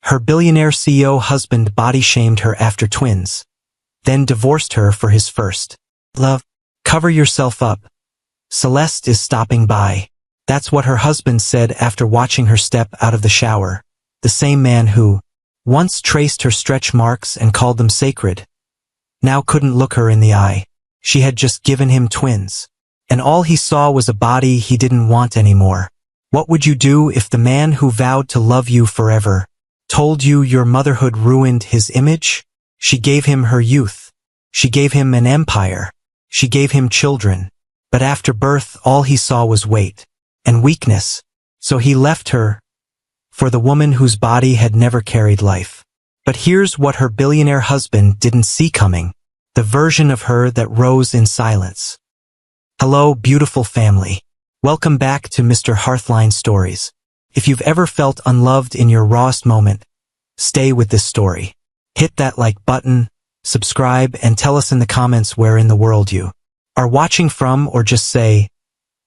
Her billionaire CEO husband body-shamed her after twins, then divorced her for his first love. Cover yourself up. Celeste is stopping by. That's what her husband said after watching her step out of the shower. The same man who once traced her stretch marks and called them sacred now couldn't look her in the eye. She had just given him twins, and all he saw was a body he didn't want anymore. What would you do if the man who vowed to love you forever told you your motherhood ruined his image? She gave him her youth. She gave him an empire. She gave him children. But after birth, all he saw was weight and weakness. So he left her for the woman whose body had never carried life. But here's what her billionaire husband didn't see coming. The version of her that rose in silence. Hello, beautiful family. Welcome back to Mr. Hearthline Stories. If you've ever felt unloved in your rawest moment, stay with this story. Hit that like button, subscribe, and tell us in the comments where in the world you are watching from, or just say,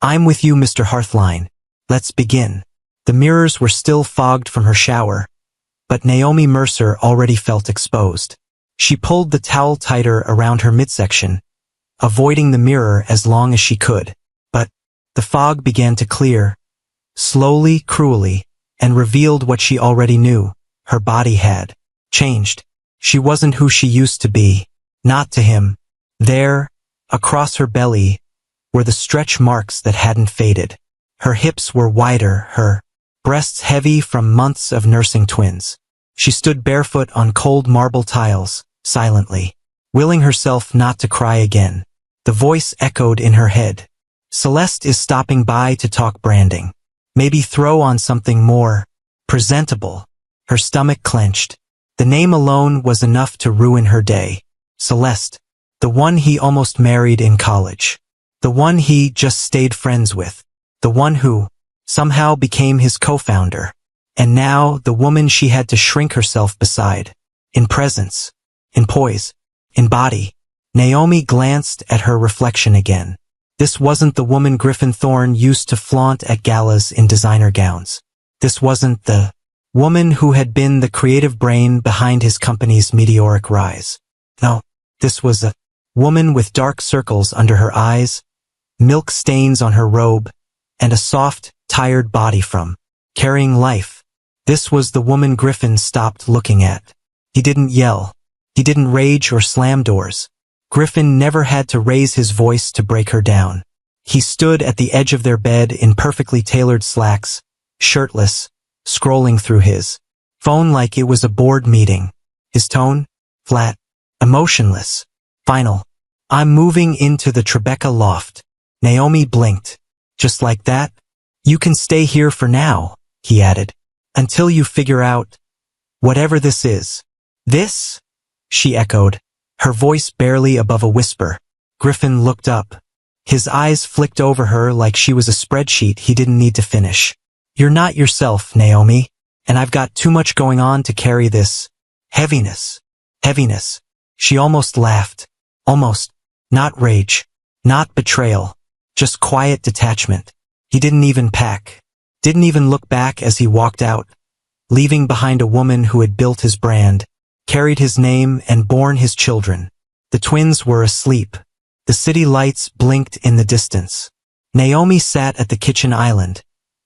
I'm with you, Mr. Hearthline. Let's begin. The mirrors were still fogged from her shower, but Naomi Mercer already felt exposed. She pulled the towel tighter around her midsection, avoiding the mirror as long as she could. But the fog began to clear, slowly, cruelly, and revealed what she already knew. Her body had changed. She wasn't who she used to be. Not to him. There, across her belly, were the stretch marks that hadn't faded. Her hips were wider, her breasts heavy from months of nursing twins. She stood barefoot on cold marble tiles, silently, willing herself not to cry again. The voice echoed in her head. Celeste is stopping by to talk branding. Maybe throw on something more presentable. Her stomach clenched. The name alone was enough to ruin her day. Celeste. The one he almost married in college. The one he just stayed friends with. The one who somehow became his co-founder. And now the woman she had to shrink herself beside. In presence. In poise. In body. Naomi glanced at her reflection again. This wasn't the woman Griffin Thorne used to flaunt at galas in designer gowns. This wasn't the woman who had been the creative brain behind his company's meteoric rise. No, this was a woman with dark circles under her eyes, milk stains on her robe, and a soft, tired body from carrying life. This was the woman Griffin stopped looking at. He didn't yell. He didn't rage or slam doors. Griffin never had to raise his voice to break her down. He stood at the edge of their bed in perfectly tailored slacks, shirtless, scrolling through his phone like it was a board meeting. His tone? Flat. Emotionless. Final. I'm moving into the Tribeca loft. Naomi blinked. Just like that? You can stay here for now, he added. Until you figure out whatever this is. This? She echoed, her voice barely above a whisper. Griffin looked up. His eyes flicked over her like she was a spreadsheet he didn't need to finish. You're not yourself, Naomi, and I've got too much going on to carry this heaviness. Heaviness. She almost laughed. Almost. Not rage. Not betrayal. Just quiet detachment. He didn't even pack. Didn't even look back as he walked out, leaving behind a woman who had built his brand, carried his name, and borne his children. The twins were asleep. The city lights blinked in the distance. Naomi sat at the kitchen island,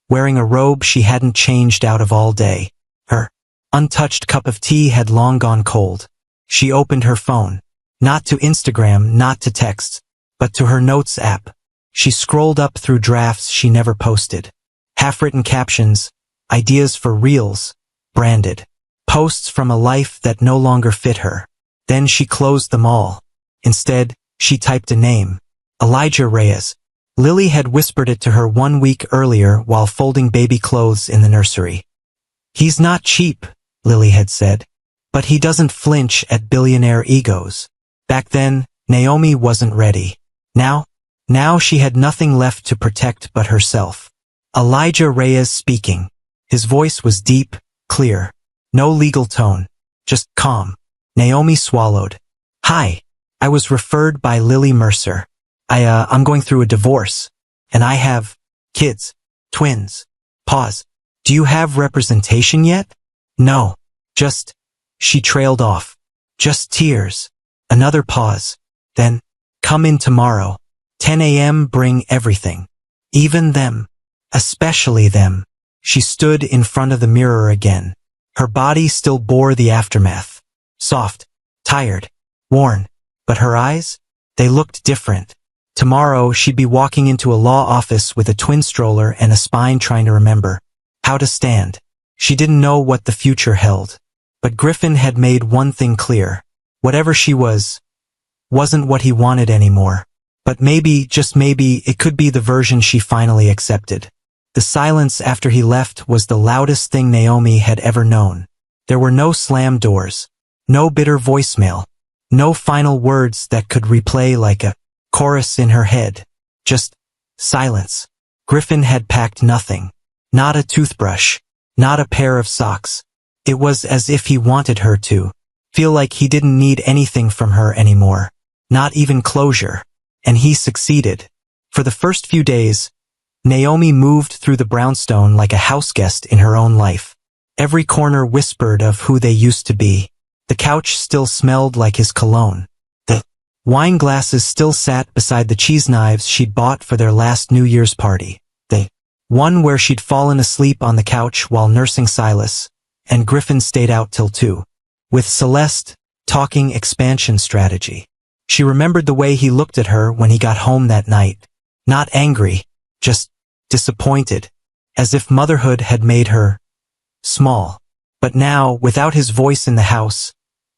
wearing a robe she hadn't changed out of all day. Her untouched cup of tea had long gone cold. She opened her phone. Not to Instagram, not to texts, but to her notes app. She scrolled up through drafts she never posted. Half-written captions, ideas for reels, branded. Posts from a life that no longer fit her. Then she closed them all. Instead, she typed a name. Elijah Reyes. Lily had whispered it to her 1 week earlier while folding baby clothes in the nursery. He's not cheap, Lily had said, but he doesn't flinch at billionaire egos. Back then, Naomi wasn't ready. Now she had nothing left to protect but herself. Elijah Reyes speaking. His voice was deep, clear. No legal tone. Just calm. Naomi swallowed. Hi. I was referred by Lily Mercer. I'm going through a divorce. And I have kids. Twins. Pause. Do you have representation yet? No. Just, she trailed off. Just tears. Another pause. Then, come in tomorrow. 10 a.m. bring everything. Even them. Especially them. She stood in front of the mirror again. Her body still bore the aftermath. Soft, tired, worn. But her eyes? They looked different. Tomorrow she'd be walking into a law office with a twin stroller and a spine trying to remember how to stand. She didn't know what the future held. But Griffin had made one thing clear. Whatever she wasn't what he wanted anymore. But maybe, just maybe, it could be the version she finally accepted. The silence after he left was the loudest thing Naomi had ever known. There were no slammed doors. No bitter voicemail. No final words that could replay like a chorus in her head. Just silence. Griffin had packed nothing. Not a toothbrush. Not a pair of socks. It was as if he wanted her to feel like he didn't need anything from her anymore. Not even closure. And he succeeded. For the first few days, Naomi moved through the brownstone like a houseguest in her own life. Every corner whispered of who they used to be. The couch still smelled like his cologne. The wine glasses still sat beside the cheese knives she'd bought for their last New Year's party. The one where she'd fallen asleep on the couch while nursing Silas, and Griffin stayed out till 2. With Celeste, talking expansion strategy. She remembered the way he looked at her when he got home that night. Not angry, just disappointed, as if motherhood had made her small. But now, without his voice in the house,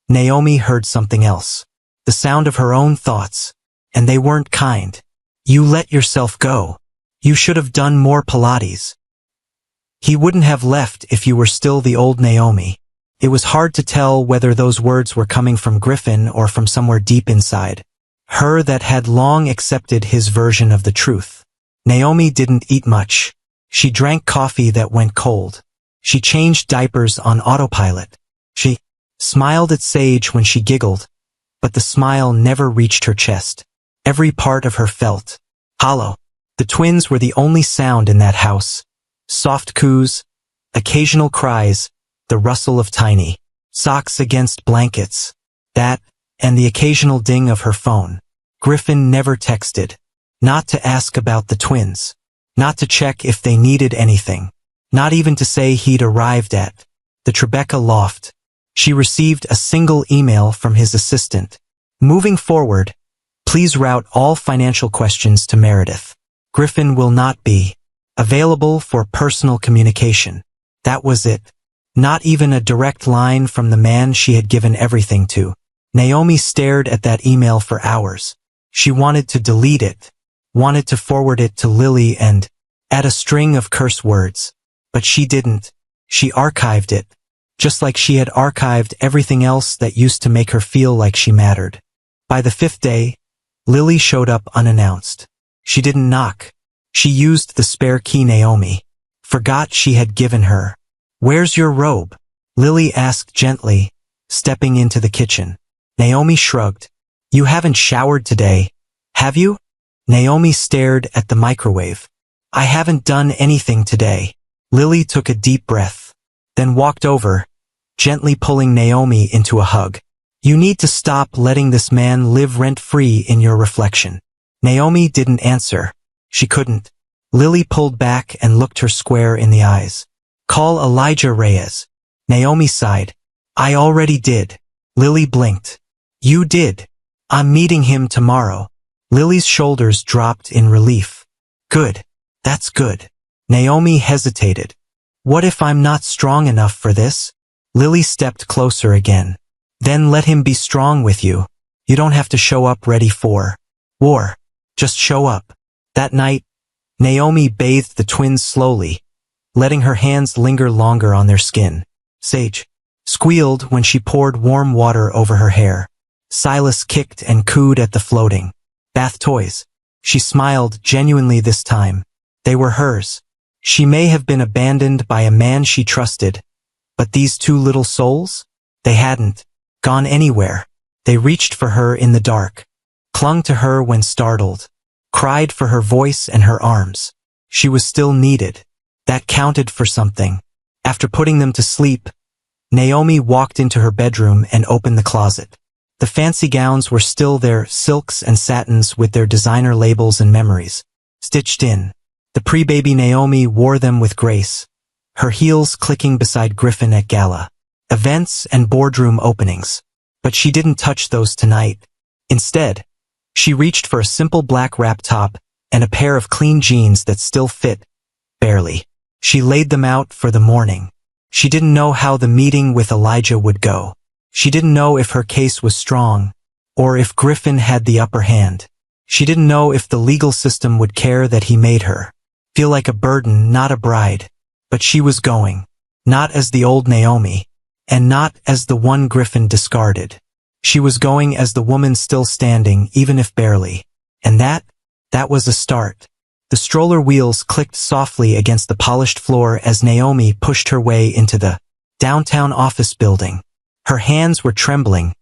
Naomi heard something else. The sound of her own thoughts. And they weren't kind. You let yourself go. You should have done more Pilates. He wouldn't have left if you were still the old Naomi. It was hard to tell whether those words were coming from Griffin or from somewhere deep inside. Her that had long accepted his version of the truth. Naomi didn't eat much. She drank coffee that went cold. She changed diapers on autopilot. She smiled at Sage when she giggled, but the smile never reached her chest. Every part of her felt hollow. The twins were the only sound in that house. Soft coos, occasional cries, the rustle of tiny socks against blankets. That, and the occasional ding of her phone. Griffin never texted. Not to ask about the twins. Not to check if they needed anything. Not even to say he'd arrived at the Tribeca loft. She received a single email from his assistant. Moving forward, please route all financial questions to Meredith. Griffin will not be available for personal communication. That was it. Not even a direct line from the man she had given everything to. Naomi stared at that email for hours. She wanted to delete it. Wanted to forward it to Lily and add a string of curse words. But she didn't. She archived it. Just like she had archived everything else that used to make her feel like she mattered. By the 5th day, Lily showed up unannounced. She didn't knock. She used the spare key Naomi forgot she had given her. Where's your robe? Lily asked gently, stepping into the kitchen. Naomi shrugged. You haven't showered today, have you? Naomi stared at the microwave. I haven't done anything today. Lily took a deep breath, then walked over, gently pulling Naomi into a hug. You need to stop letting this man live rent-free in your reflection. Naomi didn't answer. She couldn't. Lily pulled back and looked her square in the eyes. Call Elijah Reyes. Naomi sighed. I already did. Lily blinked. You did. I'm meeting him tomorrow. Lily's shoulders dropped in relief. Good. That's good. Naomi hesitated. What if I'm not strong enough for this? Lily stepped closer again. Then let him be strong with you. You don't have to show up ready for war. Just show up. That night, Naomi bathed the twins slowly, letting her hands linger longer on their skin. Sage squealed when she poured warm water over her hair. Silas kicked and cooed at the floating bath toys. She smiled genuinely this time. They were hers. She may have been abandoned by a man she trusted, but these two little souls? They hadn't gone anywhere. They reached for her in the dark, clung to her when startled, cried for her voice and her arms. She was still needed. That counted for something. After putting them to sleep, Naomi walked into her bedroom and opened the closet. The fancy gowns were still there, silks and satins with their designer labels and memories stitched in. The pre-baby Naomi wore them with grace, her heels clicking beside Griffin at gala events and boardroom openings. But she didn't touch those tonight. Instead, she reached for a simple black wrap top and a pair of clean jeans that still fit, barely. She laid them out for the morning. She didn't know how the meeting with Elijah would go. She didn't know if her case was strong, or if Griffin had the upper hand. She didn't know if the legal system would care that he made her feel like a burden, not a bride. But she was going. Not as the old Naomi, and not as the one Griffin discarded. She was going as the woman still standing, even if barely. And that was a start. The stroller wheels clicked softly against the polished floor as Naomi pushed her way into the downtown office building. Her hands were trembling,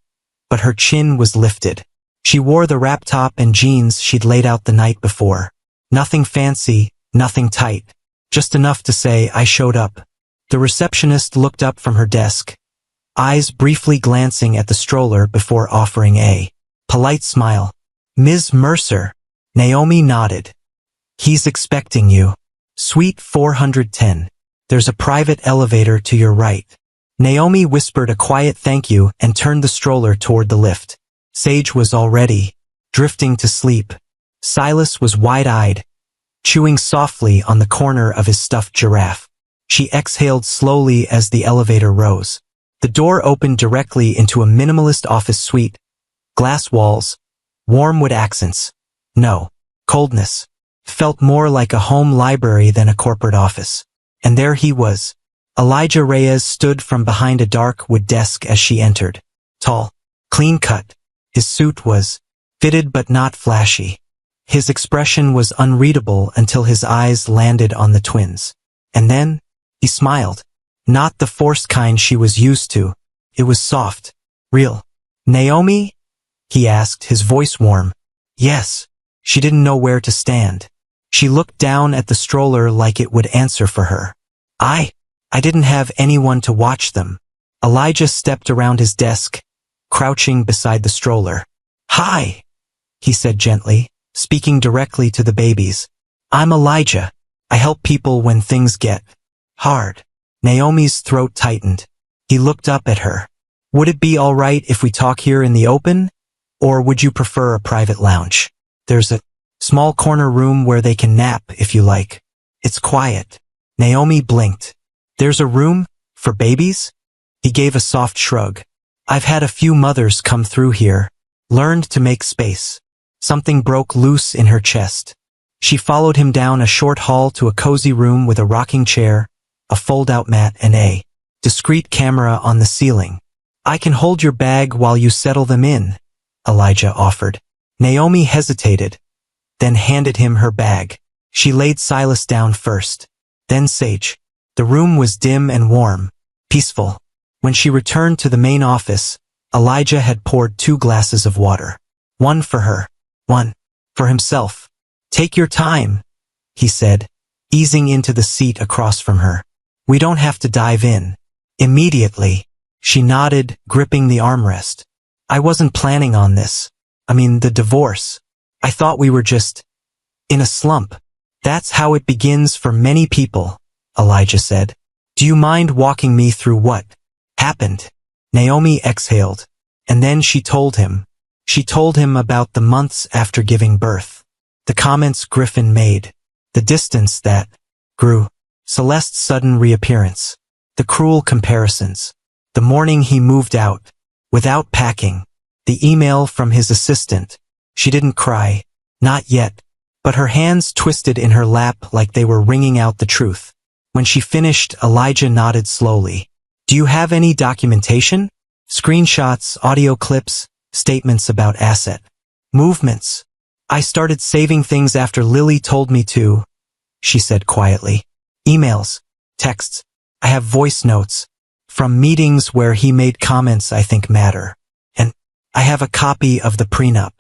but her chin was lifted. She wore the wrap top and jeans she'd laid out the night before. Nothing fancy, nothing tight. Just enough to say, "I showed up." The receptionist looked up from her desk, eyes briefly glancing at the stroller before offering a polite smile. "Ms. Mercer." Naomi nodded. "He's expecting you. Suite 410. There's a private elevator to your right." Naomi whispered a quiet thank you and turned the stroller toward the lift. Sage was already drifting to sleep. Silas was wide-eyed, chewing softly on the corner of his stuffed giraffe. She exhaled slowly as the elevator rose. The door opened directly into a minimalist office suite. Glass walls, warm wood accents. No coldness. Felt more like a home library than a corporate office. And there he was. Elijah Reyes stood from behind a dark wood desk as she entered. Tall, clean-cut. His suit was fitted but not flashy. His expression was unreadable until his eyes landed on the twins. And then, he smiled. Not the forced kind she was used to. It was soft, real. "Naomi?" he asked, his voice warm. "Yes." She didn't know where to stand. She looked down at the stroller like it would answer for her. I didn't have anyone to watch them." Elijah stepped around his desk, crouching beside the stroller. "Hi," he said gently, speaking directly to the babies. "I'm Elijah. I help people when things get hard." Naomi's throat tightened. He looked up at her. "Would it be all right if we talk here in the open? Or would you prefer a private lounge? There's a small corner room where they can nap if you like. It's quiet." Naomi blinked. "There's a room for babies?" He gave a soft shrug. "I've had a few mothers come through here. Learned to make space." Something broke loose in her chest. She followed him down a short hall to a cozy room with a rocking chair, a fold-out mat and a discreet camera on the ceiling. "I can hold your bag while you settle them in," Elijah offered. Naomi hesitated, then handed him her bag. She laid Silas down first, then Sage. The room was dim and warm, peaceful. When she returned to the main office, Elijah had poured 2 glasses of water. One for her, one for himself. "Take your time," he said, easing into the seat across from her. "We don't have to dive in immediately." She nodded, gripping the armrest. "I wasn't planning on this. I mean, the divorce. I thought we were just in a slump." "That's how it begins for many people," Elijah said. "Do you mind walking me through what happened?" Naomi exhaled, and then she told him. She told him about the months after giving birth, the comments Griffin made, the distance that grew, Celeste's sudden reappearance, the cruel comparisons, the morning he moved out, without packing, the email from his assistant. She didn't cry, not yet, but her hands twisted in her lap like they were wringing out the truth. When she finished, Elijah nodded slowly. "Do you have any documentation? Screenshots, audio clips, statements about asset movements?" "I started saving things after Lily told me to," she said quietly. "Emails, texts. I have voice notes from meetings where he made comments I think matter. And I have a copy of the prenup."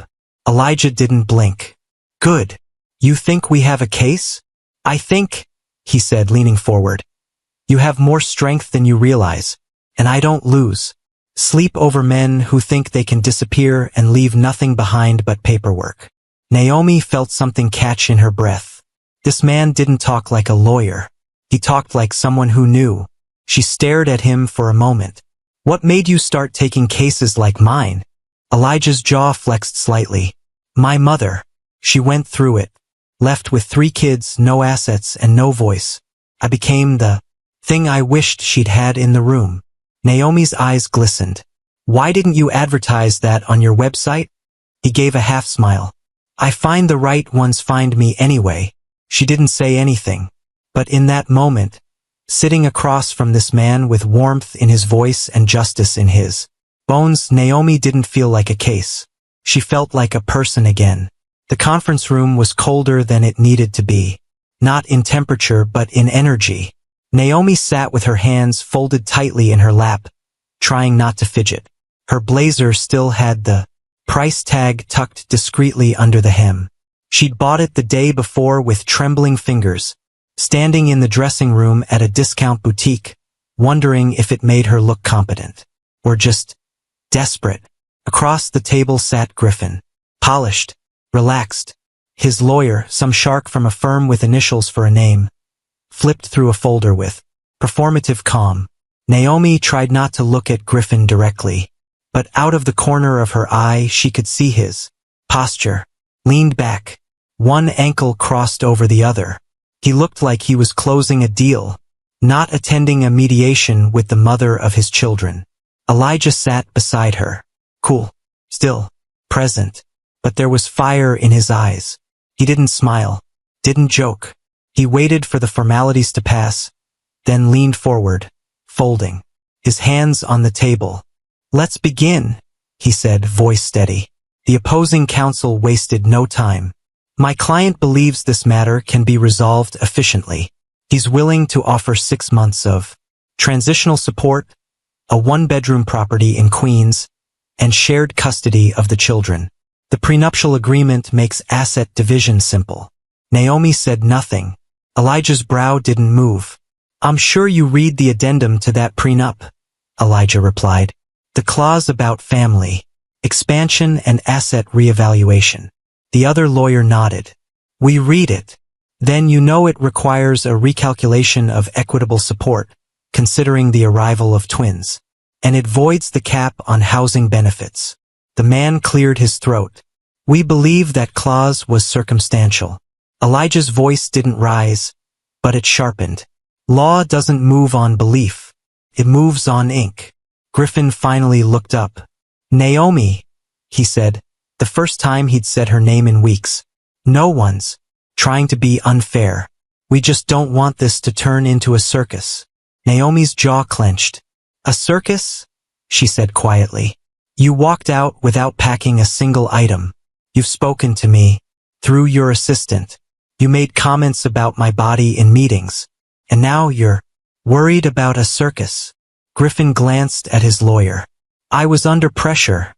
Elijah didn't blink. "Good. You think we have a case?" "I think," he said, leaning forward, "you have more strength than you realize. and I don't lose sleep over men who think they can disappear and leave nothing behind but paperwork. Naomi felt something catch in her breath. This man didn't talk like a lawyer. He talked like someone who knew. She stared at him for a moment. What made you start taking cases like mine? Elijah's jaw flexed slightly. My mother. She went through it. Left with 3 kids, no assets, and no voice. I became the thing I wished she'd had in the room. Naomi's eyes glistened. Why didn't you advertise that on your website? He gave a half smile. I find the right ones find me anyway. She didn't say anything. But in that moment, sitting across from this man with warmth in his voice and justice in his bones, Naomi didn't feel like a case. She felt like a person again. The conference room was colder than it needed to be. Not in temperature, but in energy. Naomi sat with her hands folded tightly in her lap, trying not to fidget. Her blazer still had the price tag tucked discreetly under the hem. She'd bought it the day before with trembling fingers, standing in the dressing room at a discount boutique, wondering if it made her look competent. Or just desperate. Across the table sat Griffin. Polished. Relaxed. His lawyer, some shark from a firm with initials for a name, flipped through a folder with performative calm. Naomi tried not to look at Griffin directly, but out of the corner of her eye she could see his posture. Leaned back. One ankle crossed over the other. He looked like he was closing a deal, not attending a mediation with the mother of his children. Elijah sat beside her. Cool. Still. Present. But there was fire in his eyes. He didn't smile. Didn't joke. He waited for the formalities to pass, then leaned forward, folding his hands on the table. Let's begin, he said, voice steady. The opposing counsel wasted no time. My client believes this matter can be resolved efficiently. He's willing to offer 6 months of transitional support, a 1-bedroom property in Queens, and shared custody of the children. The prenuptial agreement makes asset division simple. Naomi said nothing. Elijah's brow didn't move. I'm sure you read the addendum to that prenup, Elijah replied. The clause about family, expansion and asset reevaluation. The other lawyer nodded. We read it. Then you know it requires a recalculation of equitable support, considering the arrival of twins. And it voids the cap on housing benefits. The man cleared his throat. We believe that clause was circumstantial. Elijah's voice didn't rise, but it sharpened. Law doesn't move on belief. It moves on ink. Griffin finally looked up. Naomi, he said, the first time he'd said her name in weeks. No one's trying to be unfair. We just don't want this to turn into a circus. Naomi's jaw clenched. A circus? She said quietly. You walked out without packing a single item. You've spoken to me, through your assistant. You made comments about my body in meetings. And now you're worried about a circus. Griffin glanced at his lawyer. I was under pressure,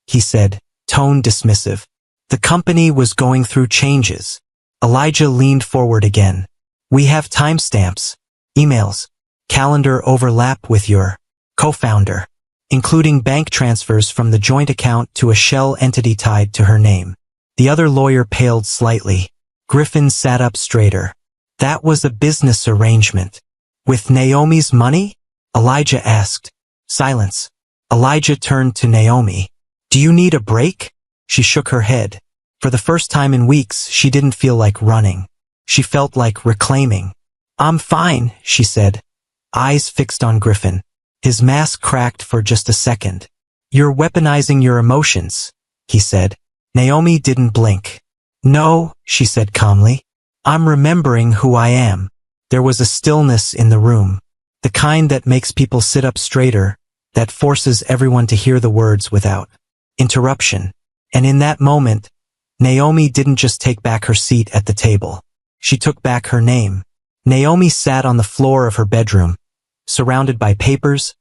he said, tone dismissive. The company was going through changes. Elijah leaned forward again. We have timestamps, emails, calendar overlap with your co-founder, including bank transfers from the joint account to a shell entity tied to her name. The other lawyer paled slightly. Griffin sat up straighter. That was a business arrangement. With Naomi's money? Elijah asked. Silence. Elijah turned to Naomi. Do you need a break? She shook her head. For the first time in weeks, she didn't feel like running. She felt like reclaiming. I'm fine, she said, eyes fixed on Griffin. His mask cracked for just a second. You're weaponizing your emotions, he said. Naomi didn't blink. No, she said calmly. I'm remembering who I am. There was a stillness in the room. The kind that makes people sit up straighter, that forces everyone to hear the words without interruption. And in that moment, Naomi didn't just take back her seat at the table. She took back her name. Naomi sat on the floor of her bedroom, surrounded by papers,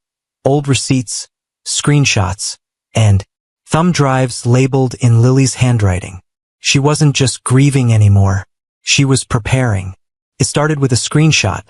old receipts, screenshots, and thumb drives labeled in Lily's handwriting. She wasn't just grieving anymore. She was preparing. It started with a screenshot.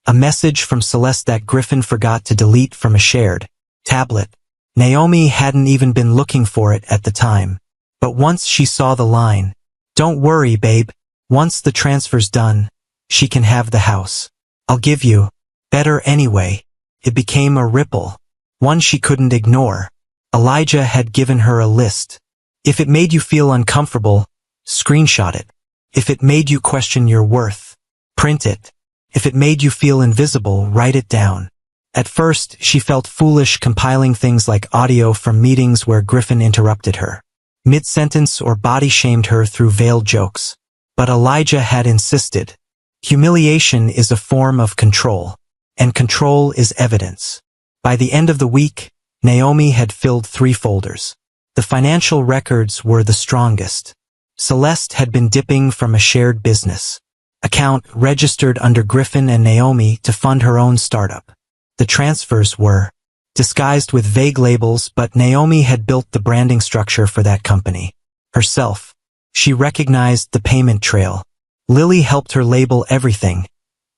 A message from Celeste that Griffin forgot to delete from a shared tablet. Naomi hadn't even been looking for it at the time. But once she saw the line, "Don't worry, babe. Once the transfer's done, she can have the house. I'll give you better anyway." It became a ripple, one she couldn't ignore. Elijah had given her a list. If it made you feel uncomfortable, screenshot it. If it made you question your worth, print it. If it made you feel invisible, write it down. At first, she felt foolish compiling things like audio from meetings where Griffin interrupted her mid-sentence or body-shamed her through veiled jokes. But Elijah had insisted. Humiliation is a form of control, and control is evidence. By the end of the week, Naomi had filled 3 folders. The financial records were the strongest. Celeste had been dipping from a shared business account registered under Griffin and Naomi to fund her own startup. The transfers were disguised with vague labels, but Naomi had built the branding structure for that company herself. She recognized the payment trail. Lily helped her label everything,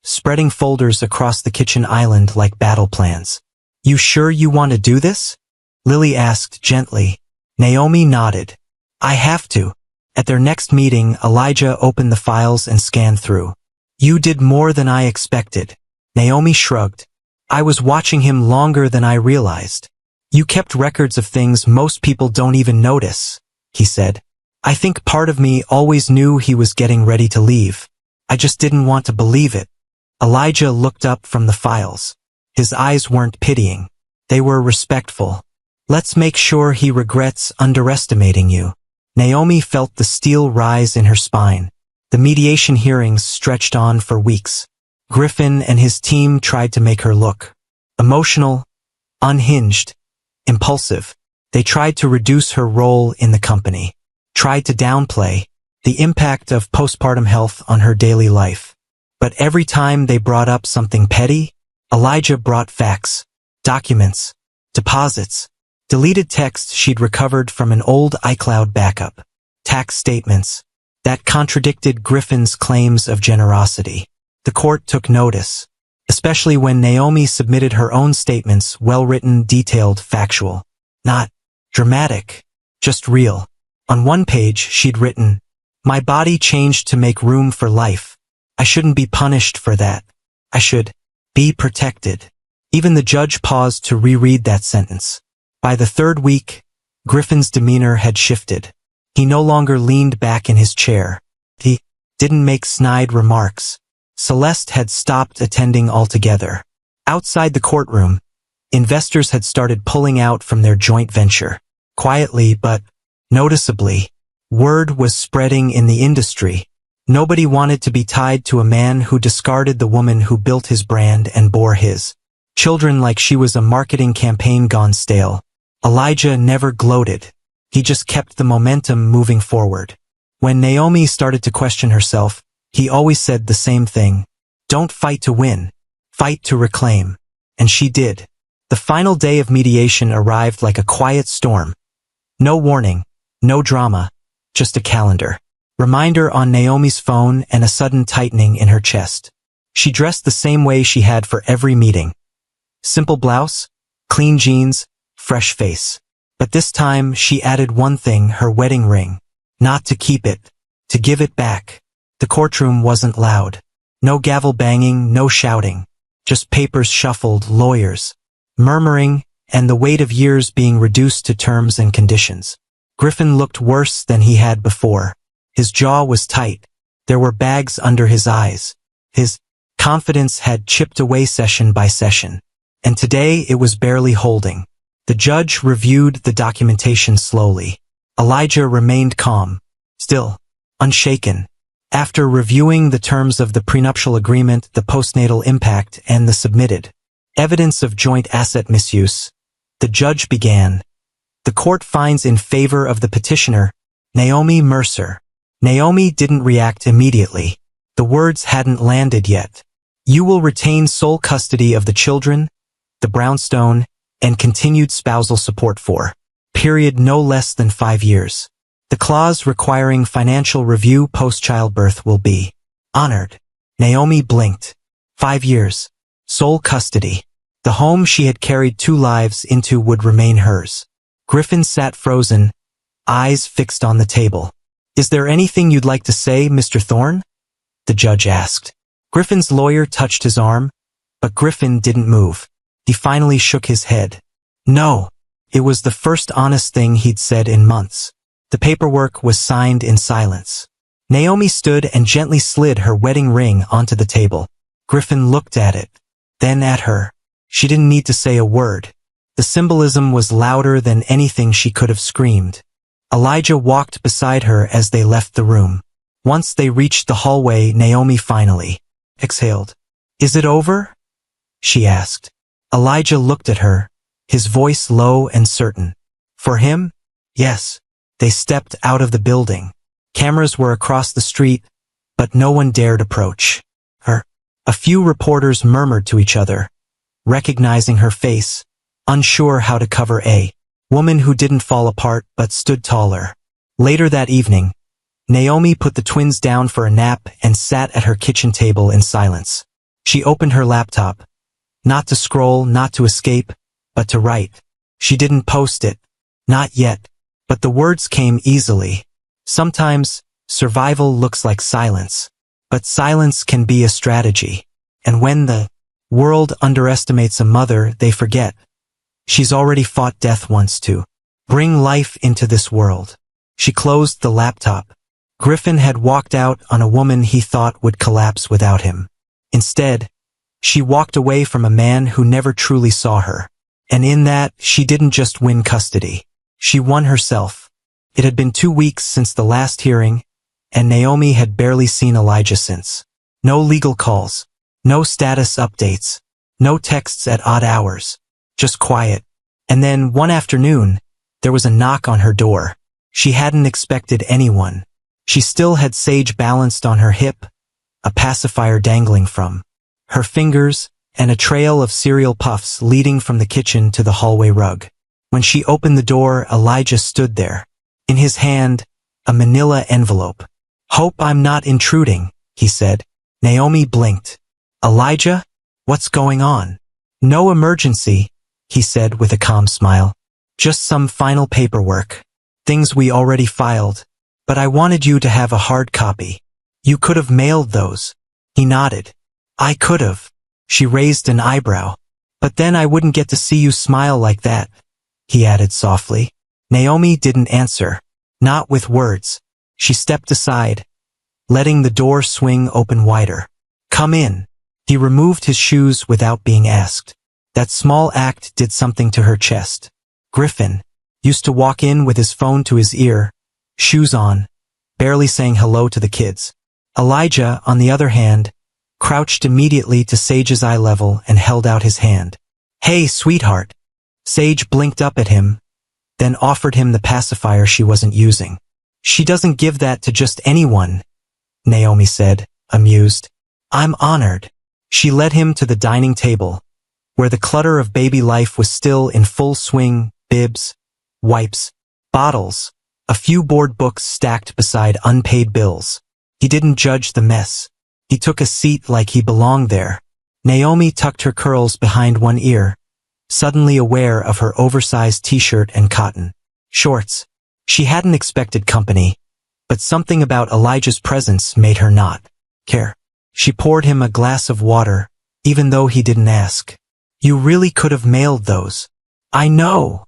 spreading folders across the kitchen island like battle plans. "You sure you want to do this?" Lily asked gently. Naomi nodded. "I have to." At their next meeting, Elijah opened the files and scanned through. "You did more than I expected." Naomi shrugged. "I was watching him longer than I realized. You kept records of things most people don't even notice," he said. "I think part of me always knew he was getting ready to leave. I just didn't want to believe it." Elijah looked up from the files. His eyes weren't pitying. They were respectful. "Let's make sure he regrets underestimating you." Naomi felt the steel rise in her spine. The mediation hearings stretched on for weeks. Griffin and his team tried to make her look emotional, unhinged, impulsive. They tried to reduce her role in the company, tried to downplay the impact of postpartum health on her daily life. But every time they brought up something petty, Elijah brought facts, documents, deposits, deleted texts she'd recovered from an old iCloud backup, tax statements that contradicted Griffin's claims of generosity. The court took notice, especially when Naomi submitted her own statements, well-written, detailed, factual. Not dramatic, just real. On one page, she'd written, "My body changed to make room for life. I shouldn't be punished for that. I should be protected." Even the judge paused to reread that sentence. By the 3rd week, Griffin's demeanor had shifted. He no longer leaned back in his chair. He didn't make snide remarks. Celeste had stopped attending altogether. Outside the courtroom, investors had started pulling out from their joint venture. Quietly but noticeably, word was spreading in the industry. Nobody wanted to be tied to a man who discarded the woman who built his brand and bore his children like she was a marketing campaign gone stale. Elijah never gloated. He just kept the momentum moving forward. When Naomi started to question herself, he always said the same thing. "Don't fight to win. Fight to reclaim." And she did. The final day of mediation arrived like a quiet storm. No warning, no drama, just a calendar reminder on Naomi's phone and a sudden tightening in her chest. She dressed the same way she had for every meeting. Simple blouse, clean jeans, fresh face. But this time she added one thing, her wedding ring. Not to keep it, to give it back. The courtroom wasn't loud. No gavel banging, no shouting. Just papers shuffled, lawyers murmuring, and the weight of years being reduced to terms and conditions. Griffin looked worse than he had before. His jaw was tight. There were bags under his eyes. His confidence had chipped away session by session. And today it was barely holding. The judge reviewed the documentation slowly. Elijah remained calm, still, unshaken. After reviewing the terms of the prenuptial agreement, the postnatal impact, and the submitted evidence of joint asset misuse, the judge began. The court finds in favor of the petitioner, Naomi Mercer. Naomi didn't react immediately. The words hadn't landed yet. "You will retain sole custody of the children, the brownstone, and continued spousal support for, period, no less than 5 years. The clause requiring financial review post-childbirth will be honored." Naomi blinked. 5 years. sole custody. The home she had carried 2 lives into would remain hers. Griffin sat frozen, eyes fixed on the table. "Is there anything you'd like to say, Mr. Thorne?" the judge asked. Griffin's lawyer touched his arm, but Griffin didn't move. He finally shook his head. No. It was the first honest thing he'd said in months. The paperwork was signed in silence. Naomi stood and gently slid her wedding ring onto the table. Griffin looked at it, then at her. She didn't need to say a word. The symbolism was louder than anything she could have screamed. Elijah walked beside her as they left the room. Once they reached the hallway, Naomi finally exhaled. "Is it over?" she asked. Elijah looked at her, his voice low and certain. For him? Yes. They stepped out of the building. Cameras were across the street, but no one dared approach her. A few reporters murmured to each other, recognizing her face, unsure how to cover a woman who didn't fall apart but stood taller. Later that evening, Naomi put the twins down for a nap and sat at her kitchen table in silence. She opened her laptop, not to scroll, not to escape, but to write. She didn't post it, not yet, but the words came easily. Sometimes, survival looks like silence, but silence can be a strategy. And when the world underestimates a mother, they forget. She's already fought death once to bring life into this world. She closed the laptop. Griffin had walked out on a woman he thought would collapse without him. Instead, she walked away from a man who never truly saw her. And in that, she didn't just win custody. She won herself. It had been 2 weeks since the last hearing, and Naomi had barely seen Elijah since. No legal calls, no status updates, no texts at odd hours, just quiet. And then, one afternoon, there was a knock on her door. She hadn't expected anyone. She still had Sage balanced on her hip, a pacifier dangling from her fingers, and a trail of cereal puffs leading from the kitchen to the hallway rug. When she opened the door, Elijah stood there. In his hand, a manila envelope. "Hope I'm not intruding," he said. Naomi blinked. "Elijah? What's going on?" "No emergency," he said with a calm smile. "Just some final paperwork. Things we already filed. But I wanted you to have a hard copy. You could have mailed those." He nodded. "I could have." She raised an eyebrow. "But then I wouldn't get to see you smile like that," he added softly. Naomi didn't answer. Not with words. She stepped aside, letting the door swing open wider. "Come in." He removed his shoes without being asked. That small act did something to her chest. Griffin used to walk in with his phone to his ear, shoes on, barely saying hello to the kids. Elijah, on the other hand, crouched immediately to Sage's eye level and held out his hand. "Hey, sweetheart." Sage blinked up at him, then offered him the pacifier she wasn't using. "She doesn't give that to just anyone," Naomi said, amused. "I'm honored." She led him to the dining table, where the clutter of baby life was still in full swing, bibs, wipes, bottles, a few board books stacked beside unpaid bills. He didn't judge the mess. He took a seat like he belonged there. Naomi tucked her curls behind one ear, suddenly aware of her oversized t-shirt and cotton shorts. She hadn't expected company, but something about Elijah's presence made her not care. She poured him a glass of water, even though he didn't ask. "You really could have mailed those." "I know,"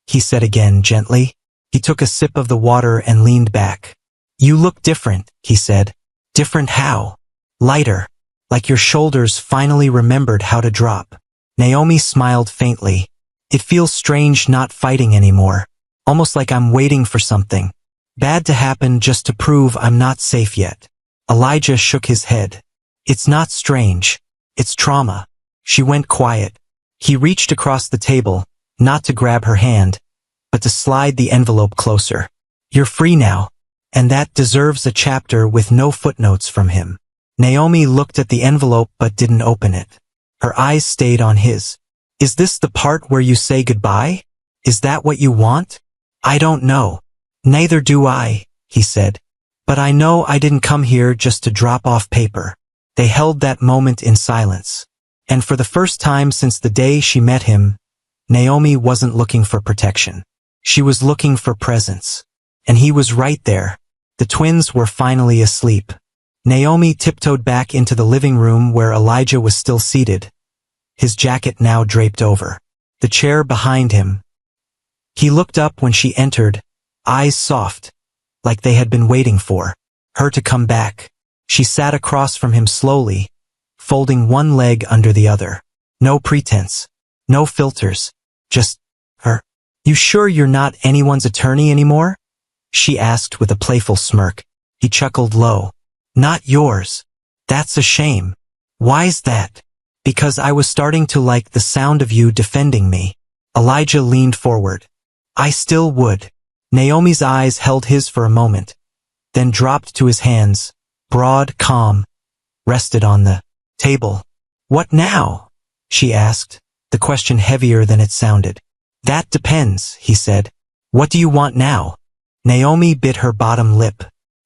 he said again gently. He took a sip of the water and leaned back. "You look different," he said. "Different how?" "Lighter. Like your shoulders finally remembered how to drop." Naomi smiled faintly. "It feels strange not fighting anymore. Almost like I'm waiting for something bad to happen just to prove I'm not safe yet." Elijah shook his head. "It's not strange. It's trauma." She went quiet. He reached across the table, not to grab her hand, but to slide the envelope closer. "You're free now, and that deserves a chapter with no footnotes from him." Naomi looked at the envelope but didn't open it. Her eyes stayed on his. "Is this the part where you say goodbye? Is that what you want?" "I don't know." "Neither do I," he said. "But I know I didn't come here just to drop off paper." They held that moment in silence. And for the first time since the day she met him, Naomi wasn't looking for protection. She was looking for presence. And he was right there. The twins were finally asleep. Naomi tiptoed back into the living room where Elijah was still seated, his jacket now draped over the chair behind him. He looked up when she entered, eyes soft, like they had been waiting for her to come back. She sat across from him slowly, folding one leg under the other. No pretense, no filters, just her. "You sure you're not anyone's attorney anymore?" she asked with a playful smirk. He chuckled low. "Not yours. That's a shame." "Why's that?" "Because I was starting to like the sound of you defending me." Elijah leaned forward. "I still would." Naomi's eyes held his for a moment, then dropped to his hands, broad, calm, rested on the table. "What now?" she asked, the question heavier than it sounded. "That depends," he said. "What do you want now?" Naomi bit her bottom lip.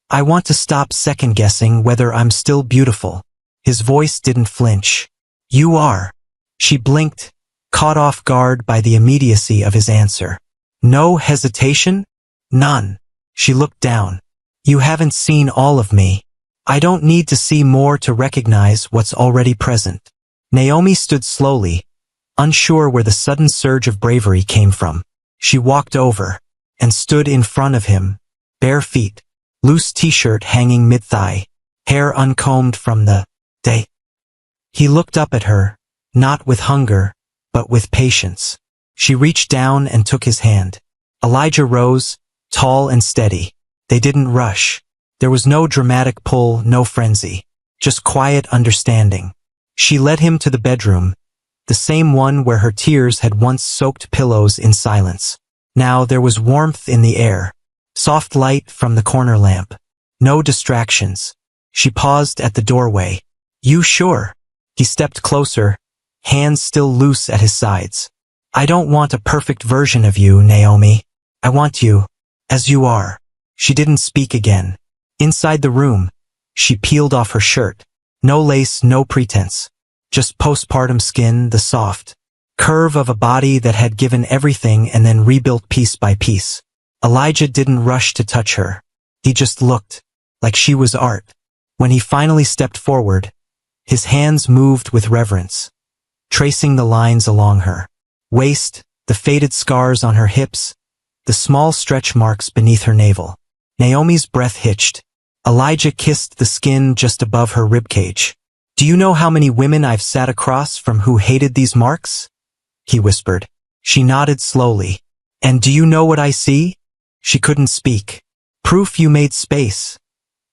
"I want to stop second-guessing whether I'm still beautiful." His voice didn't flinch. "You are." She blinked, caught off guard by the immediacy of his answer. "No hesitation?" "None." She looked down. "You haven't seen all of me. I don't need to see more to recognize what's already present." Naomi stood slowly, unsure where the sudden surge of bravery came from. She walked over and stood in front of him, bare feet, loose t-shirt hanging mid-thigh, hair uncombed from the day. He looked up at her, not with hunger, but with patience. She reached down and took his hand. Elijah rose, tall and steady. They didn't rush. There was no dramatic pull, no frenzy, just quiet understanding. She led him to the bedroom, the same one where her tears had once soaked pillows in silence. Now there was warmth in the air, soft light from the corner lamp. No distractions. She paused at the doorway. "You sure?" He stepped closer, hands still loose at his sides. "I don't want a perfect version of you, Naomi. I want you, as you are." She didn't speak again. Inside the room, she peeled off her shirt. No lace, no pretense. Just postpartum skin, the soft curve of a body that had given everything and then rebuilt piece by piece. Elijah didn't rush to touch her. He just looked, like she was art. When he finally stepped forward, his hands moved with reverence, tracing the lines along her waist, the faded scars on her hips, the small stretch marks beneath her navel. Naomi's breath hitched. Elijah kissed the skin just above her ribcage. "Do you know how many women I've sat across from who hated these marks?" he whispered. She nodded slowly. "And do you know what I see?" She couldn't speak. "Proof you made space,"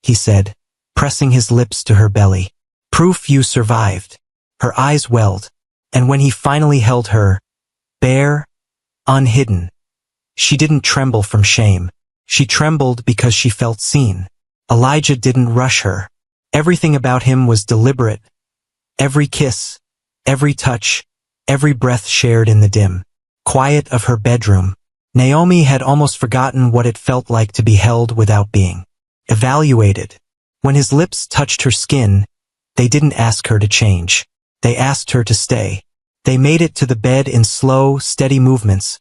he said, pressing his lips to her belly. "Proof you survived." Her eyes welled, and when he finally held her, bare, unhidden, she didn't tremble from shame. She trembled because she felt seen. Elijah didn't rush her. Everything about him was deliberate. Every kiss, every touch, every breath shared in the dim quiet of her bedroom. Naomi had almost forgotten what it felt like to be held without being evaluated. When his lips touched her skin, they didn't ask her to change. They asked her to stay. They made it to the bed in slow, steady movements,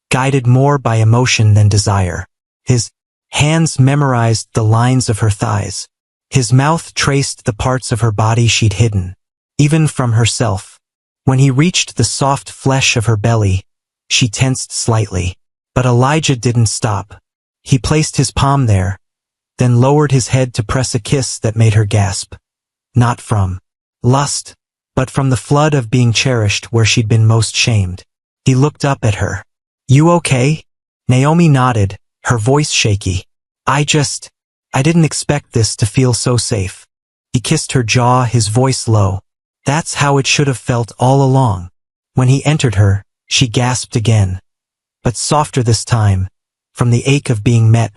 guided more by emotion than desire. His hands memorized the lines of her thighs. His mouth traced the parts of her body she'd hidden, even from herself. When he reached the soft flesh of her belly, she tensed slightly. But Elijah didn't stop. He placed his palm there, then lowered his head to press a kiss that made her gasp. Not from lust, but from the flood of being cherished where she'd been most shamed. He looked up at her. "You okay?" Naomi nodded, her voice shaky. I didn't expect this to feel so safe." He kissed her jaw, his voice low. "That's how it should have felt all along." When he entered her, she gasped again, but softer this time, from the ache of being met,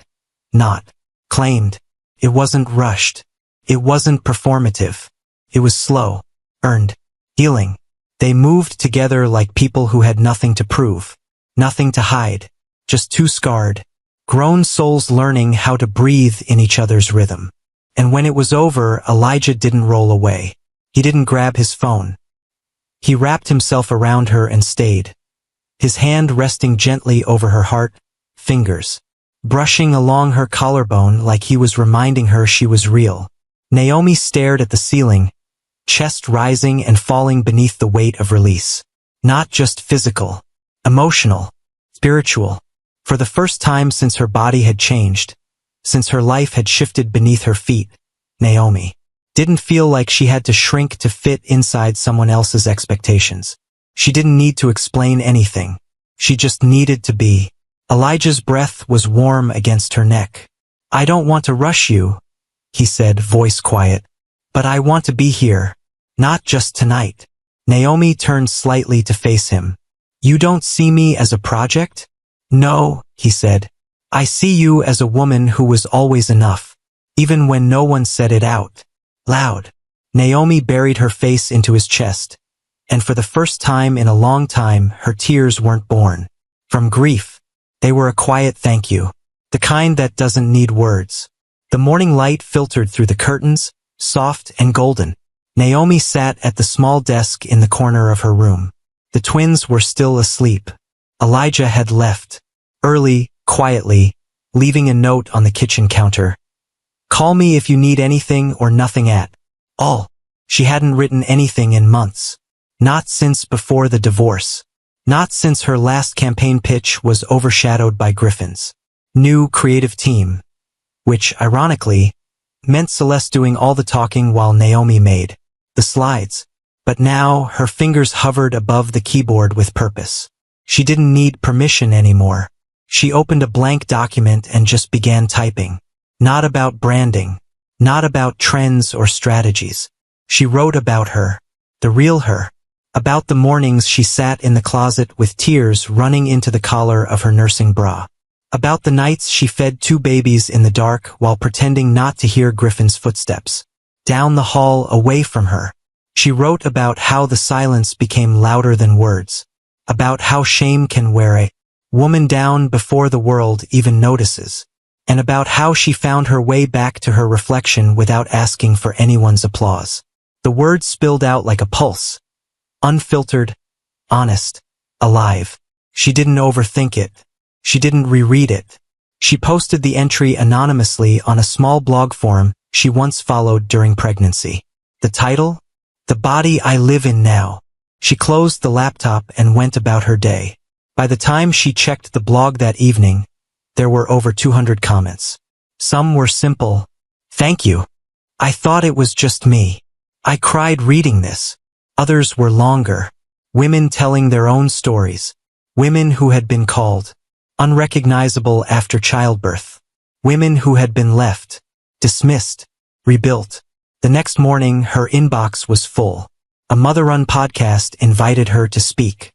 not claimed. It wasn't rushed. It wasn't performative. It was slow, earned, healing. They moved together like people who had nothing to prove, nothing to hide, just two scarred, grown souls learning how to breathe in each other's rhythm. And when it was over, Elijah didn't roll away. He didn't grab his phone. He wrapped himself around her and stayed, his hand resting gently over her heart, fingers brushing along her collarbone like he was reminding her she was real. Naomi stared at the ceiling, chest rising and falling beneath the weight of release. Not just physical, emotional, spiritual. For the first time since her body had changed, since her life had shifted beneath her feet, Naomi didn't feel like she had to shrink to fit inside someone else's expectations. She didn't need to explain anything. She just needed to be. Elijah's breath was warm against her neck. "I don't want to rush you," he said, voice quiet. "But I want to be here. Not just tonight." Naomi turned slightly to face him. "You don't see me as a project?" "No," he said. "I see you as a woman who was always enough, even when no one said it out loud." Naomi buried her face into his chest, and for the first time in a long time, her tears weren't born from grief. They were a quiet thank you, the kind that doesn't need words. The morning light filtered through the curtains, soft and golden. Naomi sat at the small desk in the corner of her room. The twins were still asleep. Elijah had left, early, quietly, leaving a note on the kitchen counter. "Call me if you need anything or nothing at all." She hadn't written anything in months. Not since before the divorce. Not since her last campaign pitch was overshadowed by Griffin's new creative team, which, ironically, meant Celeste doing all the talking while Naomi made the slides. But now her fingers hovered above the keyboard with purpose. She didn't need permission anymore. She opened a blank document and just began typing. Not about branding, not about trends or strategies. She wrote about her, the real her. About the mornings she sat in the closet with tears running into the collar of her nursing bra. About the nights she fed 2 babies in the dark while pretending not to hear Griffin's footsteps down the hall away from her. She wrote about how the silence became louder than words. About how shame can wear a woman down before the world even notices. And about how she found her way back to her reflection without asking for anyone's applause. The words spilled out like a pulse. Unfiltered, honest, alive. She didn't overthink it. She didn't reread it. She posted the entry anonymously on a small blog forum she once followed during pregnancy. The title? "The Body I Live in Now." She closed the laptop and went about her day. By the time she checked the blog that evening, there were over 200 comments. Some were simple. "Thank you. I thought it was just me. I cried reading this." Others were longer. Women telling their own stories. Women who had been called unrecognizable after childbirth. Women who had been left, dismissed, rebuilt. The next morning, her inbox was full. A mother-run podcast invited her to speak.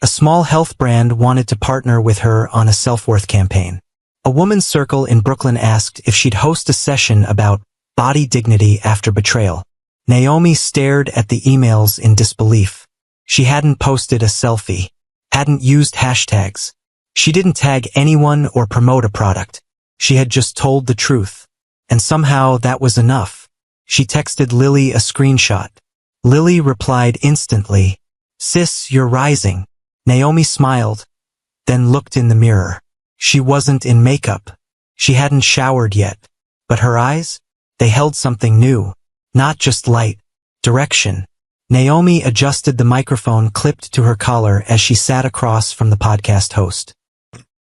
A small health brand wanted to partner with her on a self-worth campaign. A woman's circle in Brooklyn asked if she'd host a session about body dignity after betrayal. Naomi stared at the emails in disbelief. She hadn't posted a selfie, hadn't used hashtags. She didn't tag anyone or promote a product. She had just told the truth. And somehow that was enough. She texted Lily a screenshot. Lily replied instantly, "Sis, you're rising." Naomi smiled, then looked in the mirror. She wasn't in makeup. She hadn't showered yet. But her eyes? They held something new. Not just light. Direction. Naomi adjusted the microphone clipped to her collar as she sat across from the podcast host.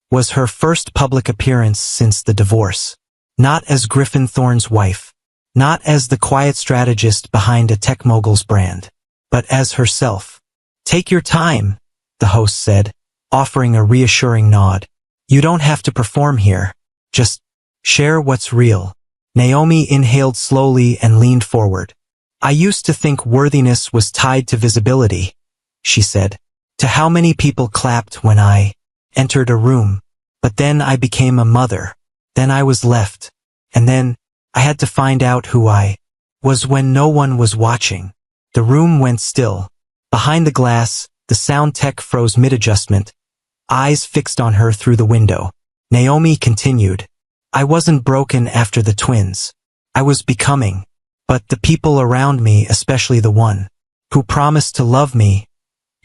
Was her first public appearance since the divorce. Not as Griffin Thorne's wife. Not as the quiet strategist behind a tech mogul's brand. But as herself. "Take your time," the host said, offering a reassuring nod. "You don't have to perform here. Just share what's real." Naomi inhaled slowly and leaned forward. "I used to think worthiness was tied to visibility," she said. "To how many people clapped when I entered a room. But then I became a mother. Then I was left. And then I had to find out who I was when no one was watching." The room went still. Behind the glass, the sound tech froze mid-adjustment, eyes fixed on her through the window. Naomi continued. "I wasn't broken after the twins. I was becoming. But the people around me, especially the one who promised to love me,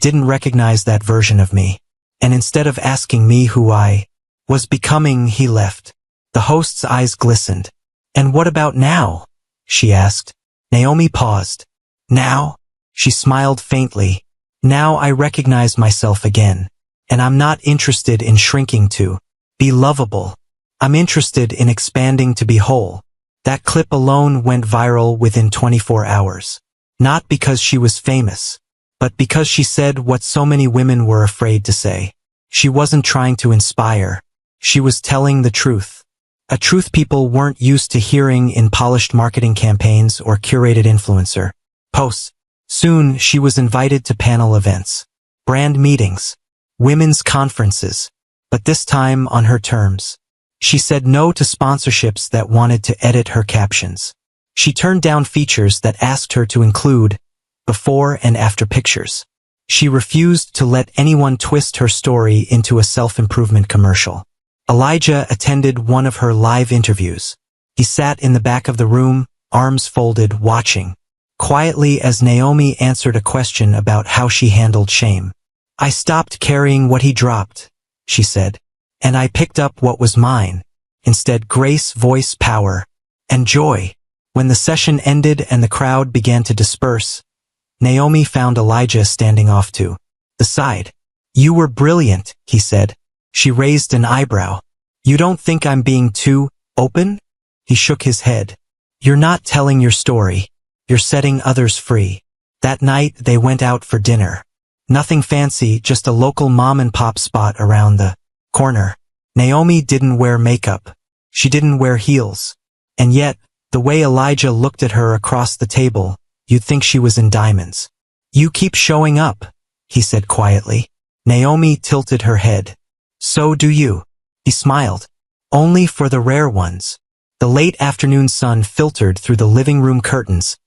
didn't recognize that version of me. And instead of asking me who I was becoming, he left. The host's eyes glistened. And what about now? She asked. Naomi paused. Now? She smiled faintly. Now I recognize myself again. And I'm not interested in shrinking to be lovable. I'm interested in expanding to be whole. That clip alone went viral within 24 hours. Not because she was famous, but because she said what so many women were afraid to say. She wasn't trying to inspire. She was telling the truth. A truth people weren't used to hearing in polished marketing campaigns or curated influencer posts. Soon, she was invited to panel events, brand meetings, women's conferences, but this time on her terms. She said no to sponsorships that wanted to edit her captions. She turned down features that asked her to include before and after pictures. She refused to let anyone twist her story into a self-improvement commercial. Elijah attended one of her live interviews. He sat in the back of the room, arms folded, watching quietly as Naomi answered a question about how she handled shame. I stopped carrying what he dropped, she said, and I picked up what was mine. Instead, grace, voice, power, and joy. When the session ended and the crowd began to disperse, Naomi found Elijah standing off to the side. You were brilliant, he said. She raised an eyebrow. You don't think I'm being too open? He shook his head. You're not telling your story. You're setting others free. That night, they went out for dinner. Nothing fancy, just a local mom-and-pop spot around the corner. Naomi didn't wear makeup. She didn't wear heels. And yet, the way Elijah looked at her across the table, you'd think she was in diamonds. You keep showing up, he said quietly. Naomi tilted her head. So do you. He smiled. Only for the rare ones. The late afternoon sun filtered through the living room curtains,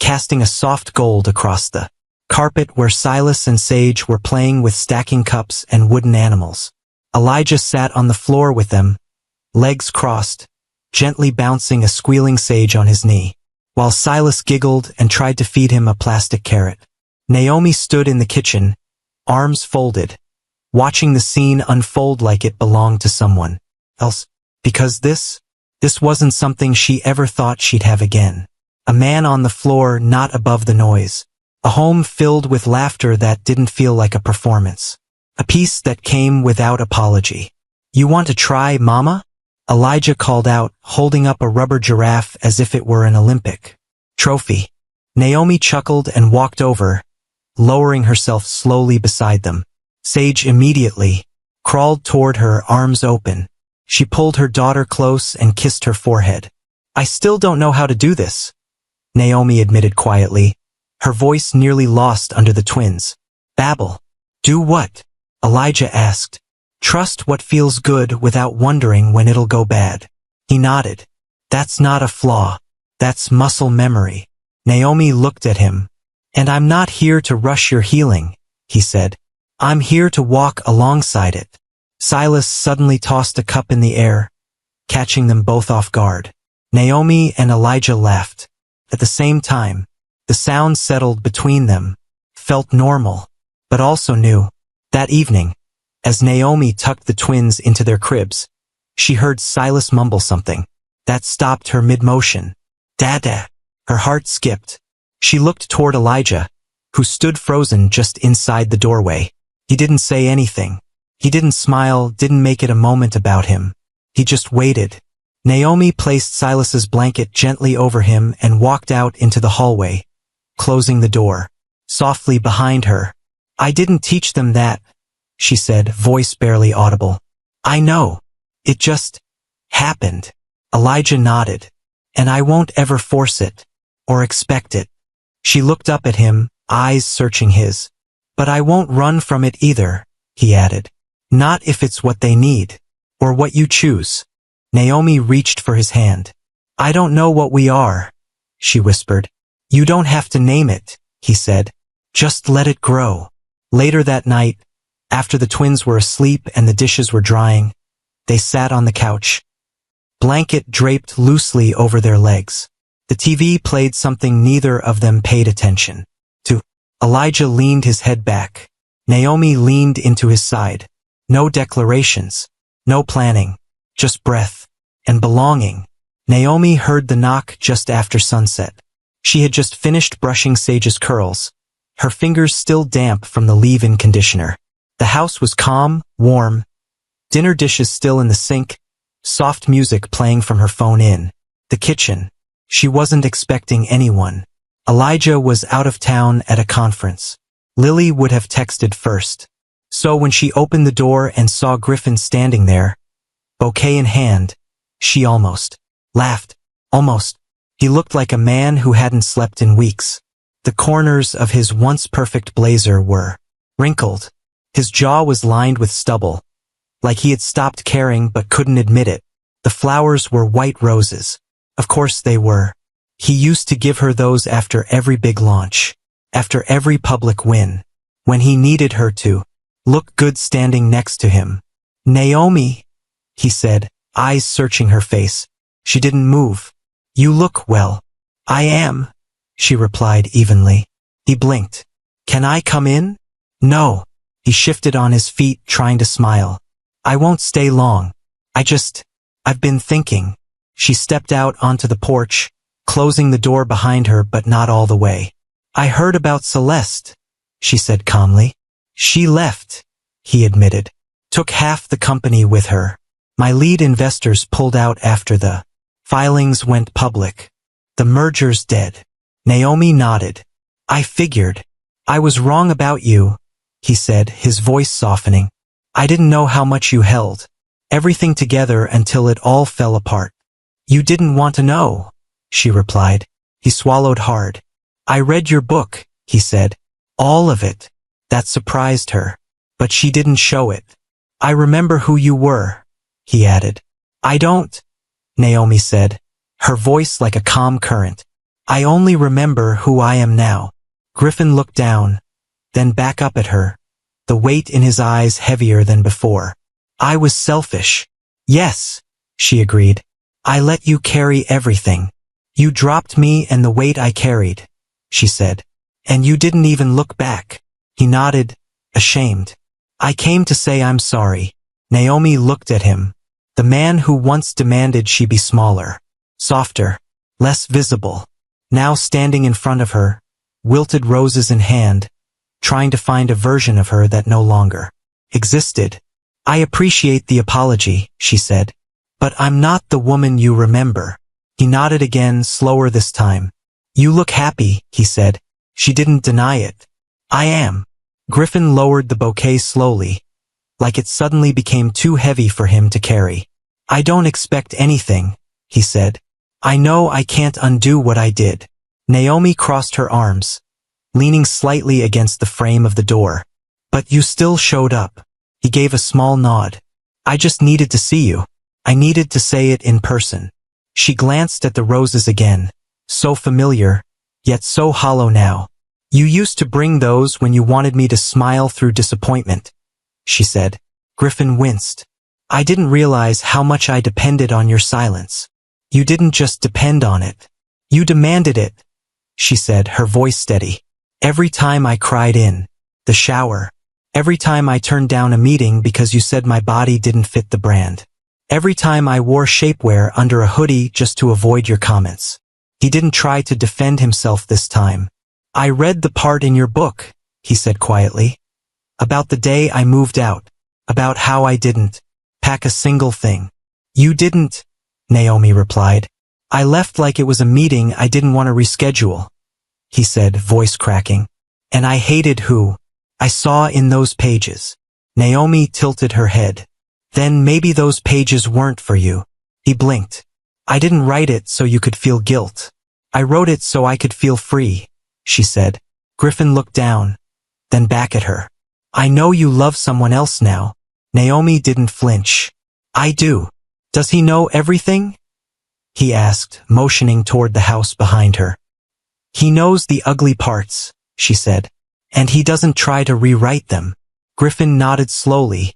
casting a soft gold across the carpet where Silas and Sage were playing with stacking cups and wooden animals. Elijah sat on the floor with them, legs crossed, gently bouncing a squealing Sage on his knee, while Silas giggled and tried to feed him a plastic carrot. Naomi stood in the kitchen, arms folded, watching the scene unfold like it belonged to someone else, because this wasn't something she ever thought she'd have again. A man on the floor, not above the noise. A home filled with laughter that didn't feel like a performance. A peace that came without apology. You want to try, Mama? Elijah called out, holding up a rubber giraffe as if it were an Olympic trophy. Naomi chuckled and walked over, lowering herself slowly beside them. Sage immediately crawled toward her, arms open. She pulled her daughter close and kissed her forehead. I still don't know how to do this, Naomi admitted quietly, her voice nearly lost under the twins. Babble. Do what? Elijah asked. Trust what feels good without wondering when it'll go bad. He nodded. That's not a flaw. That's muscle memory. Naomi looked at him. And I'm not here to rush your healing, he said. I'm here to walk alongside it. Silas suddenly tossed a cup in the air, catching them both off guard. Naomi and Elijah laughed. At the same time, the sound settled between them, felt normal, but also new. That evening, as Naomi tucked the twins into their cribs, she heard Silas mumble something that stopped her mid-motion. Dada. Her heart skipped. She looked toward Elijah, who stood frozen just inside the doorway. He didn't say anything. He didn't smile, didn't make it a moment about him. He just waited. Naomi placed Silas's blanket gently over him and walked out into the hallway, closing the door softly behind her. I didn't teach them that, she said, voice barely audible. I know. It just happened. Elijah nodded. And I won't ever force it, or expect it. She looked up at him, eyes searching his. But I won't run from it either, he added. Not if it's what they need, or what you choose. Naomi reached for his hand. I don't know what we are, she whispered. You don't have to name it, he said. Just let it grow. Later that night, after the twins were asleep and the dishes were drying, they sat on the couch, blanket draped loosely over their legs. The TV played something neither of them paid attention to. Elijah leaned his head back. Naomi leaned into his side. No declarations. No planning. Just breath. And belonging. Naomi heard the knock just after sunset. She had just finished brushing Sage's curls, her fingers still damp from the leave-in conditioner. The house was calm, warm, dinner dishes still in the sink, soft music playing from her phone in the kitchen. She wasn't expecting anyone. Elijah was out of town at a conference. Lily would have texted first. So when she opened the door and saw Griffin standing there, bouquet in hand, she almost laughed. Almost. He looked like a man who hadn't slept in weeks. The corners of his once perfect blazer were wrinkled. His jaw was lined with stubble, like he had stopped caring but couldn't admit it. The flowers were white roses. Of course they were. He used to give her those after every big launch, after every public win, when he needed her to look good standing next to him. "Naomi," he said, eyes searching her face. She didn't move. "You look well." "I am," she replied evenly. He blinked. "Can I come in?" "No." He shifted on his feet, trying to smile. "I won't stay long. I've been thinking." She stepped out onto the porch, closing the door behind her but not all the way. "I heard about Celeste," she said calmly. "She left," he admitted. "Took half the company with her. My lead investors pulled out after the filings went public. The merger's dead." Naomi nodded. "I figured. I was wrong about you," he said, his voice softening. "I didn't know how much you held everything together until it all fell apart." "You didn't want to know," she replied. He swallowed hard. "I read your book," he said. "All of it." That surprised her. But she didn't show it. "I remember who you were," he added. "I don't," Naomi said, her voice like a calm current. "I only remember who I am now." Griffin looked down, then back up at her, the weight in his eyes heavier than before. "I was selfish." "Yes," she agreed. "I let you carry everything. You dropped me and the weight I carried," she said. "And you didn't even look back." He nodded, ashamed. "I came to say I'm sorry." Naomi looked at him. The man who once demanded she be smaller, softer, less visible, now standing in front of her, wilted roses in hand, trying to find a version of her that no longer existed. "I appreciate the apology," she said. "But I'm not the woman you remember." He nodded again, slower this time. "You look happy," he said. She didn't deny it. "I am." Griffin lowered the bouquet slowly, like it suddenly became too heavy for him to carry. "I don't expect anything," he said. "I know I can't undo what I did." Naomi crossed her arms, leaning slightly against the frame of the door. "But you still showed up." He gave a small nod. "I just needed to see you. I needed to say it in person." She glanced at the roses again, so familiar, yet so hollow now. "You used to bring those when you wanted me to smile through disappointment," she said. Griffin winced. "I didn't realize how much I depended on your silence." "You didn't just depend on it. You demanded it," she said, her voice steady. "Every time I cried in the shower. Every time I turned down a meeting because you said my body didn't fit the brand. Every time I wore shapewear under a hoodie just to avoid your comments." He didn't try to defend himself this time. "I read the part in your book," he said quietly. "About the day I moved out. About how I didn't pack a single thing." "You didn't," Naomi replied. "I left like it was a meeting I didn't want to reschedule," he said, voice cracking. "And I hated who I saw in those pages." Naomi tilted her head. "Then maybe those pages weren't for you." He blinked. "I didn't write it so you could feel guilt. I wrote it so I could feel free," she said. Griffin looked down, then back at her. "I know you love someone else now." Naomi didn't flinch. "I do." "Does he know everything?" he asked, motioning toward the house behind her. "He knows the ugly parts," she said. "And he doesn't try to rewrite them." Griffin nodded slowly,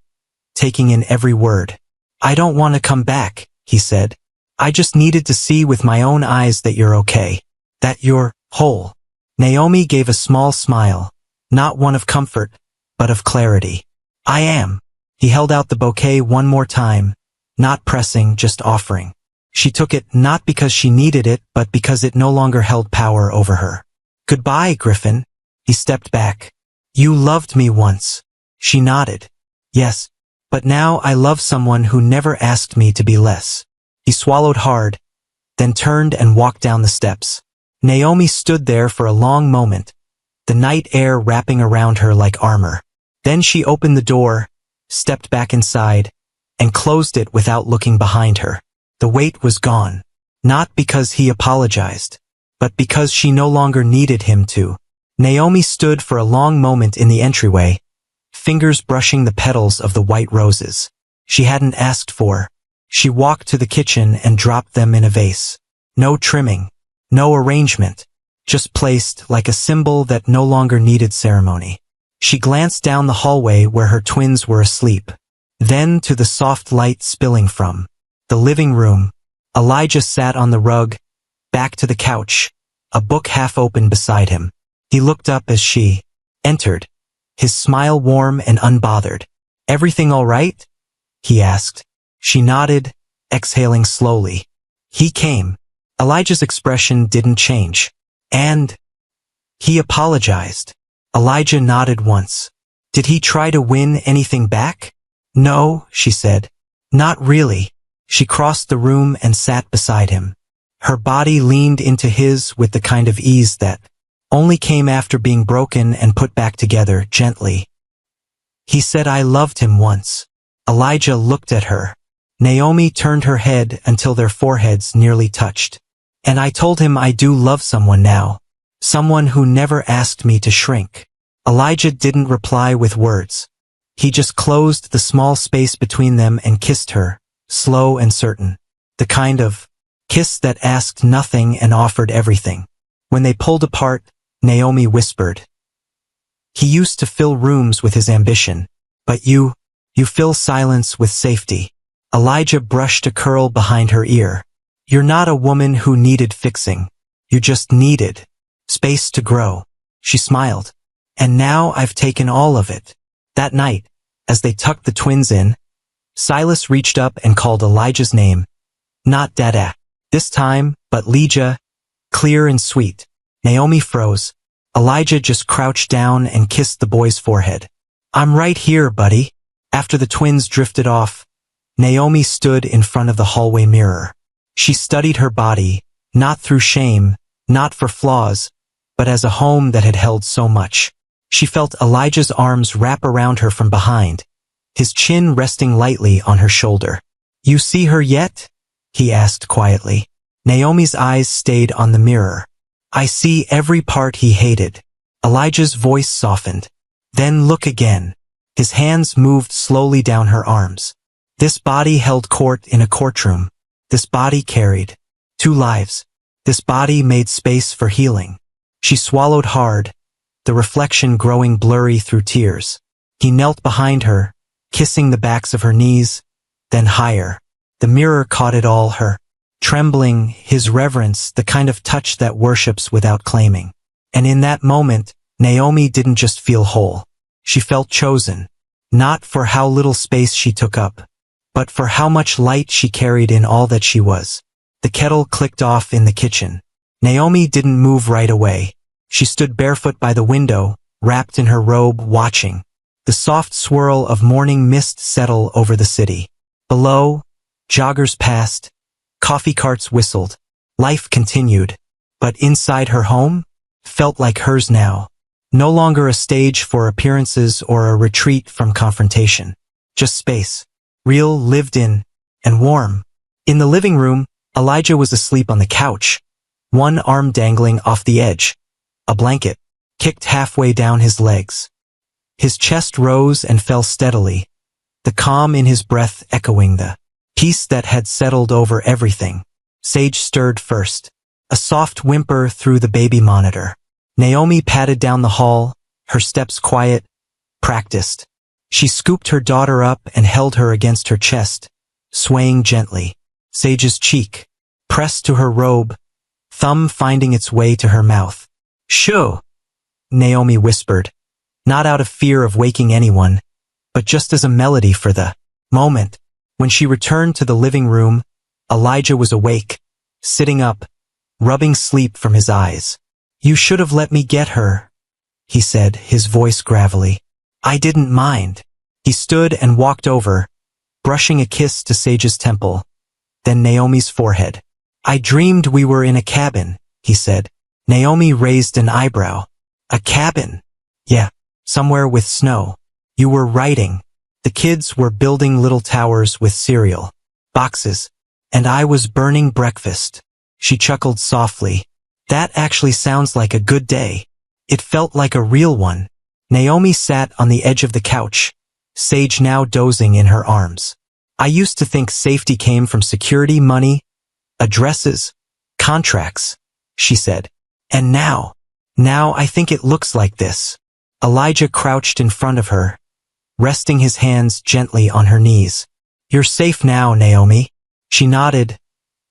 taking in every word. "I don't want to come back," he said. "I just needed to see with my own eyes that you're okay. That you're whole." Naomi gave a small smile, not one of comfort, but of clarity. I am. He held out the bouquet one more time, not pressing, just offering. She took it not because she needed it, but because it no longer held power over her. Goodbye, Griffin. He stepped back. You loved me once. She nodded. Yes, but now I love someone who never asked me to be less. He swallowed hard, then turned and walked down the steps. Naomi stood there for a long moment, the night air wrapping around her like armor. Then she opened the door, stepped back inside, and closed it without looking behind her. The weight was gone, not because he apologized, but because she no longer needed him to. Naomi stood for a long moment in the entryway, fingers brushing the petals of the white roses she hadn't asked for. She walked to the kitchen and dropped them in a vase. No trimming, no arrangement, just placed like a symbol that no longer needed ceremony. She glanced down the hallway where her twins were asleep, then to the soft light spilling from the living room. Elijah sat on the rug, back to the couch, a book half open beside him. He looked up as she entered, his smile warm and unbothered. Everything all right? He asked. She nodded, exhaling slowly. He came. Elijah's expression didn't change. And he apologized. Elijah nodded once. Did he try to win anything back? No, she said. Not really. She crossed the room and sat beside him. Her body leaned into his with the kind of ease that only came after being broken and put back together gently. He said I loved him once. Elijah looked at her. Naomi turned her head until their foreheads nearly touched. And I told him I do love someone now. Someone who never asked me to shrink. Elijah didn't reply with words. He just closed the small space between them and kissed her, slow and certain. The kind of kiss that asked nothing and offered everything. When they pulled apart, Naomi whispered. He used to fill rooms with his ambition, but you fill silence with safety. Elijah brushed a curl behind her ear. You're not a woman who needed fixing. You just needed space to grow. She smiled. And now I've taken all of it. That night, as they tucked the twins in, Silas reached up and called Elijah's name. Not Dada, this time, but Lijah, clear and sweet. Naomi froze. Elijah just crouched down and kissed the boy's forehead. I'm right here, buddy. After the twins drifted off, Naomi stood in front of the hallway mirror. She studied her body, not through shame, not for flaws, but as a home that had held so much. She felt Elijah's arms wrap around her from behind, his chin resting lightly on her shoulder. You see her yet? He asked quietly. Naomi's eyes stayed on the mirror. I see every part he hated. Elijah's voice softened. Then look again. His hands moved slowly down her arms. This body held court in a courtroom. This body carried 2 lives. This body made space for healing. She swallowed hard, the reflection growing blurry through tears. He knelt behind her, kissing the backs of her knees, then higher. The mirror caught it all, her trembling, his reverence, the kind of touch that worships without claiming. And in that moment, Naomi didn't just feel whole. She felt chosen, not for how little space she took up, but for how much light she carried in all that she was. The kettle clicked off in the kitchen. Naomi didn't move right away. She stood barefoot by the window, wrapped in her robe, watching the soft swirl of morning mist settle over the city. Below, joggers passed, coffee carts whistled. Life continued, but inside her home, felt like hers now. No longer a stage for appearances or a retreat from confrontation. Just space. Real, lived in, and warm. In the living room, Elijah was asleep on the couch, one arm dangling off the edge. A blanket kicked halfway down his legs. His chest rose and fell steadily, the calm in his breath echoing the peace that had settled over everything. Sage stirred first, a soft whimper through the baby monitor. Naomi padded down the hall, her steps quiet, practiced. She scooped her daughter up and held her against her chest, swaying gently. Sage's cheek pressed to her robe, thumb finding its way to her mouth. Shoo, Naomi whispered, not out of fear of waking anyone, but just as a melody for the moment. When she returned to the living room, Elijah was awake, sitting up, rubbing sleep from his eyes. You should have let me get her, he said, his voice gravelly. I didn't mind. He stood and walked over, brushing a kiss to Sage's temple, then Naomi's forehead. I dreamed we were in a cabin, he said. Naomi raised an eyebrow. A cabin? Yeah, somewhere with snow. You were writing. The kids were building little towers with cereal boxes, and I was burning breakfast. She chuckled softly. That actually sounds like a good day. It felt like a real one. Naomi sat on the edge of the couch, Sage now dozing in her arms. I used to think safety came from security money, addresses, contracts, she said. And now I think it looks like this. Elijah crouched in front of her, resting his hands gently on her knees. You're safe now, Naomi. She nodded,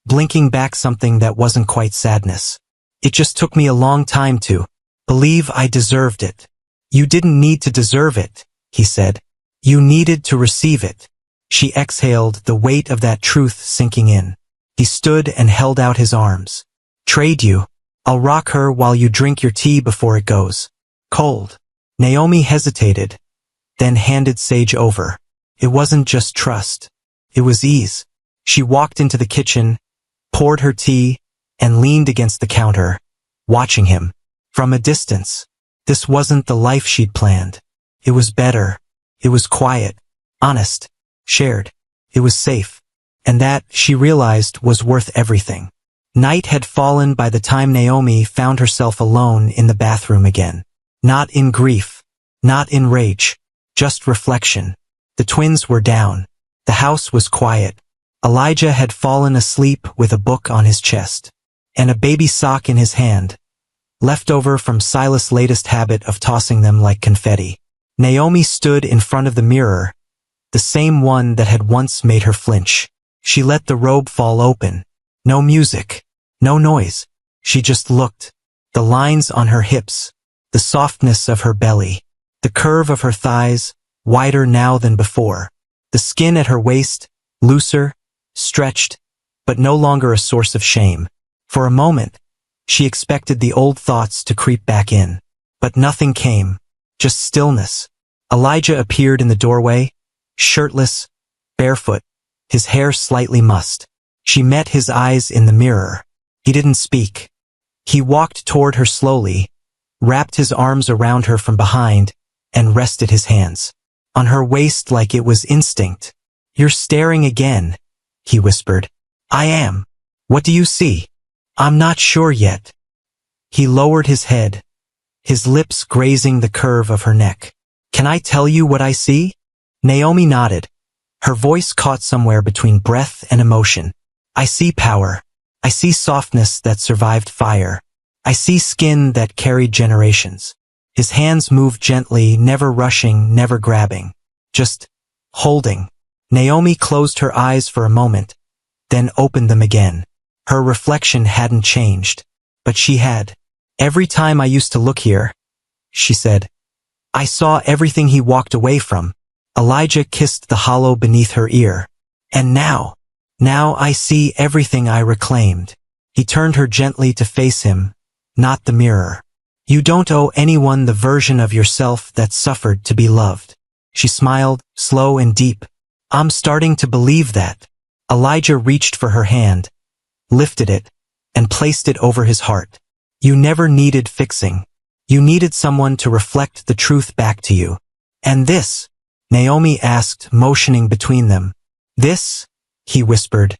blinking back something that wasn't quite sadness. It just took me a long time to believe I deserved it. You didn't need to deserve it, he said. You needed to receive it. She exhaled, the weight of that truth sinking in. He stood and held out his arms. Trade you. I'll rock her while you drink your tea before it goes cold. Naomi hesitated, then handed Sage over. It wasn't just trust. It was ease. She walked into the kitchen, poured her tea, and leaned against the counter, watching him. From a distance. This wasn't the life she'd planned. It was better. It was quiet, honest, shared. It was safe. And that, she realized, was worth everything. Night had fallen by the time Naomi found herself alone in the bathroom again. Not in grief, not in rage, just reflection. The twins were down. The house was quiet. Elijah had fallen asleep with a book on his chest, and a baby sock in his hand, left over from Silas' latest habit of tossing them like confetti. Naomi stood in front of the mirror, the same one that had once made her flinch. She let the robe fall open. No music, no noise. She just looked. The lines on her hips, the softness of her belly, the curve of her thighs, wider now than before. The skin at her waist, looser, stretched, but no longer a source of shame. For a moment, she expected the old thoughts to creep back in. But nothing came, just stillness. Elijah appeared in the doorway, shirtless, barefoot, his hair slightly mussed. She met his eyes in the mirror. He didn't speak. He walked toward her slowly, wrapped his arms around her from behind, and rested his hands on her waist like it was instinct. You're staring again, he whispered. I am. What do you see? I'm not sure yet. He lowered his head, his lips grazing the curve of her neck. Can I tell you what I see? Naomi nodded. Her voice caught somewhere between breath and emotion. I see power. I see softness that survived fire. I see skin that carried generations. His hands moved gently, never rushing, never grabbing. Just holding. Naomi closed her eyes for a moment, then opened them again. Her reflection hadn't changed, but she had. Every time I used to look here, she said, I saw everything he walked away from. Elijah kissed the hollow beneath her ear. And now I see everything I reclaimed. He turned her gently to face him, not the mirror. You don't owe anyone the version of yourself that suffered to be loved. She smiled, slow and deep. I'm starting to believe that. Elijah reached for her hand, lifted it, and placed it over his heart. You never needed fixing. You needed someone to reflect the truth back to you. And this? Naomi asked, motioning between them. This, he whispered,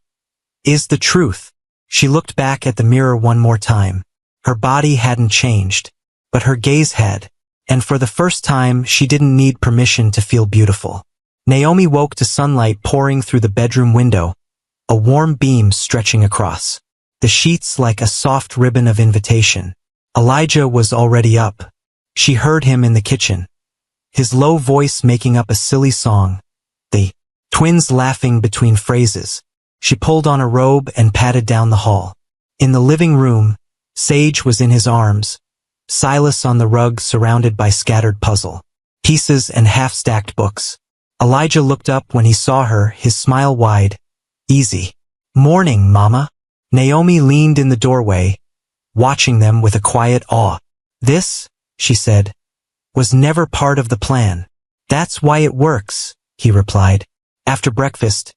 is the truth. She looked back at the mirror one more time. Her body hadn't changed, but her gaze had, and for the first time she didn't need permission to feel beautiful. Naomi woke to sunlight pouring through the bedroom window, a warm beam stretching across, the sheets like a soft ribbon of invitation. Elijah was already up. She heard him in the kitchen, his low voice making up a silly song, the twins laughing between phrases. She pulled on a robe and padded down the hall. In the living room, Sage was in his arms, Silas on the rug surrounded by scattered puzzle pieces and half-stacked books. Elijah looked up when he saw her, his smile wide. Easy. Morning, Mama. Naomi leaned in the doorway, watching them with a quiet awe. This, she said, was never part of the plan. That's why it works, he replied. After breakfast,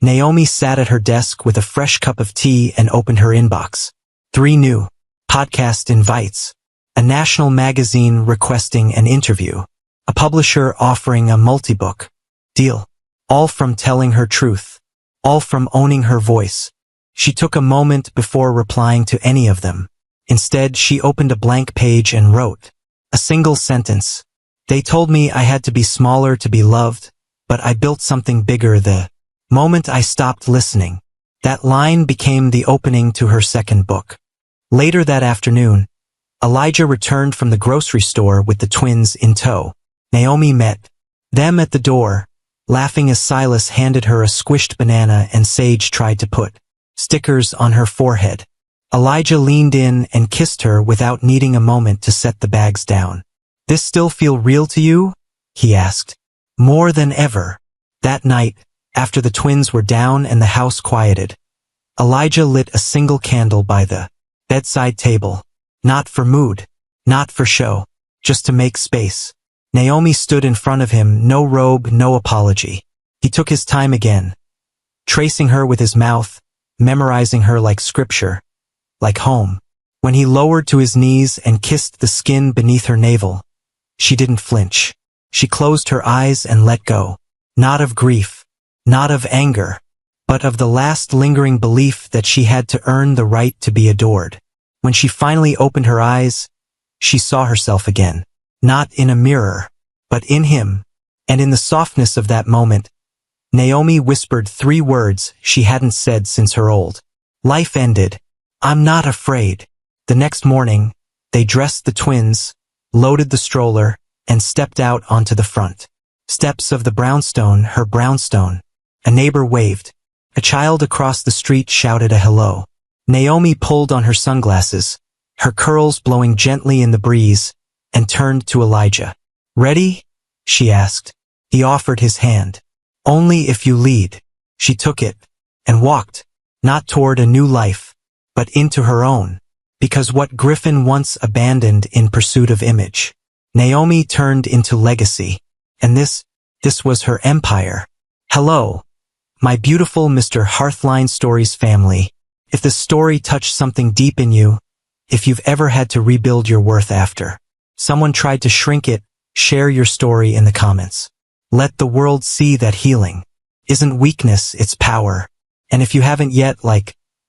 Naomi sat at her desk with a fresh cup of tea and opened her inbox. 3 new podcast invites, a national magazine requesting an interview, a publisher offering a multi-book deal, all from telling her truth, all from owning her voice. She took a moment before replying to any of them. Instead, she opened a blank page and wrote a single sentence. They told me I had to be smaller to be loved, but I built something bigger the moment I stopped listening. That line became the opening to her second book. Later that afternoon, Elijah returned from the grocery store with the twins in tow. Naomi met them at the door, laughing as Silas handed her a squished banana and Sage tried to put stickers on her forehead. Elijah leaned in and kissed her without needing a moment to set the bags down. This still feel real to you? He asked. More than ever. That night, after the twins were down and the house quieted, Elijah lit a single candle by the bedside table. Not for mood, not for show, just to make space. Naomi stood in front of him, no robe, no apology. He took his time again, tracing her with his mouth, memorizing her like scripture, like home. When he lowered to his knees and kissed the skin beneath her navel, she didn't flinch. She closed her eyes and let go. Not of grief, not of anger, but of the last lingering belief that she had to earn the right to be adored. When she finally opened her eyes, she saw herself again. Not in a mirror, but in him. And in the softness of that moment, Naomi whispered 3 words she hadn't said since her old life ended. I'm not afraid. The next morning, they dressed the twins, loaded the stroller, and stepped out onto the front steps of the brownstone, her brownstone. A neighbor waved. A child across the street shouted a hello. Naomi pulled on her sunglasses, her curls blowing gently in the breeze, and turned to Elijah. Ready? She asked. He offered his hand. Only if you lead. She took it, and walked, not toward a new life, but into her own. Because what Griffin once abandoned in pursuit of image, Naomi turned into legacy. And this was her empire. Hello, my beautiful Mr. Hearthline Stories family. If the story touched something deep in you, if you've ever had to rebuild your worth after someone tried to shrink it, share your story in the comments. Let the world see that healing isn't weakness, it's power. And if you haven't yet,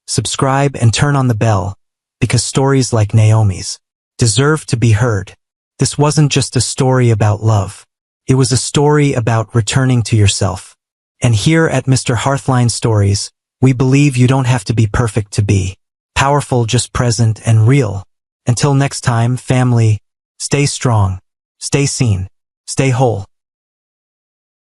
subscribe and turn on the bell, because stories like Naomi's deserve to be heard. This wasn't just a story about love. It was a story about returning to yourself. And here at Mr. Hearthline Stories, we believe you don't have to be perfect to be powerful, just present and real. Until next time, family, stay strong, stay seen, stay whole.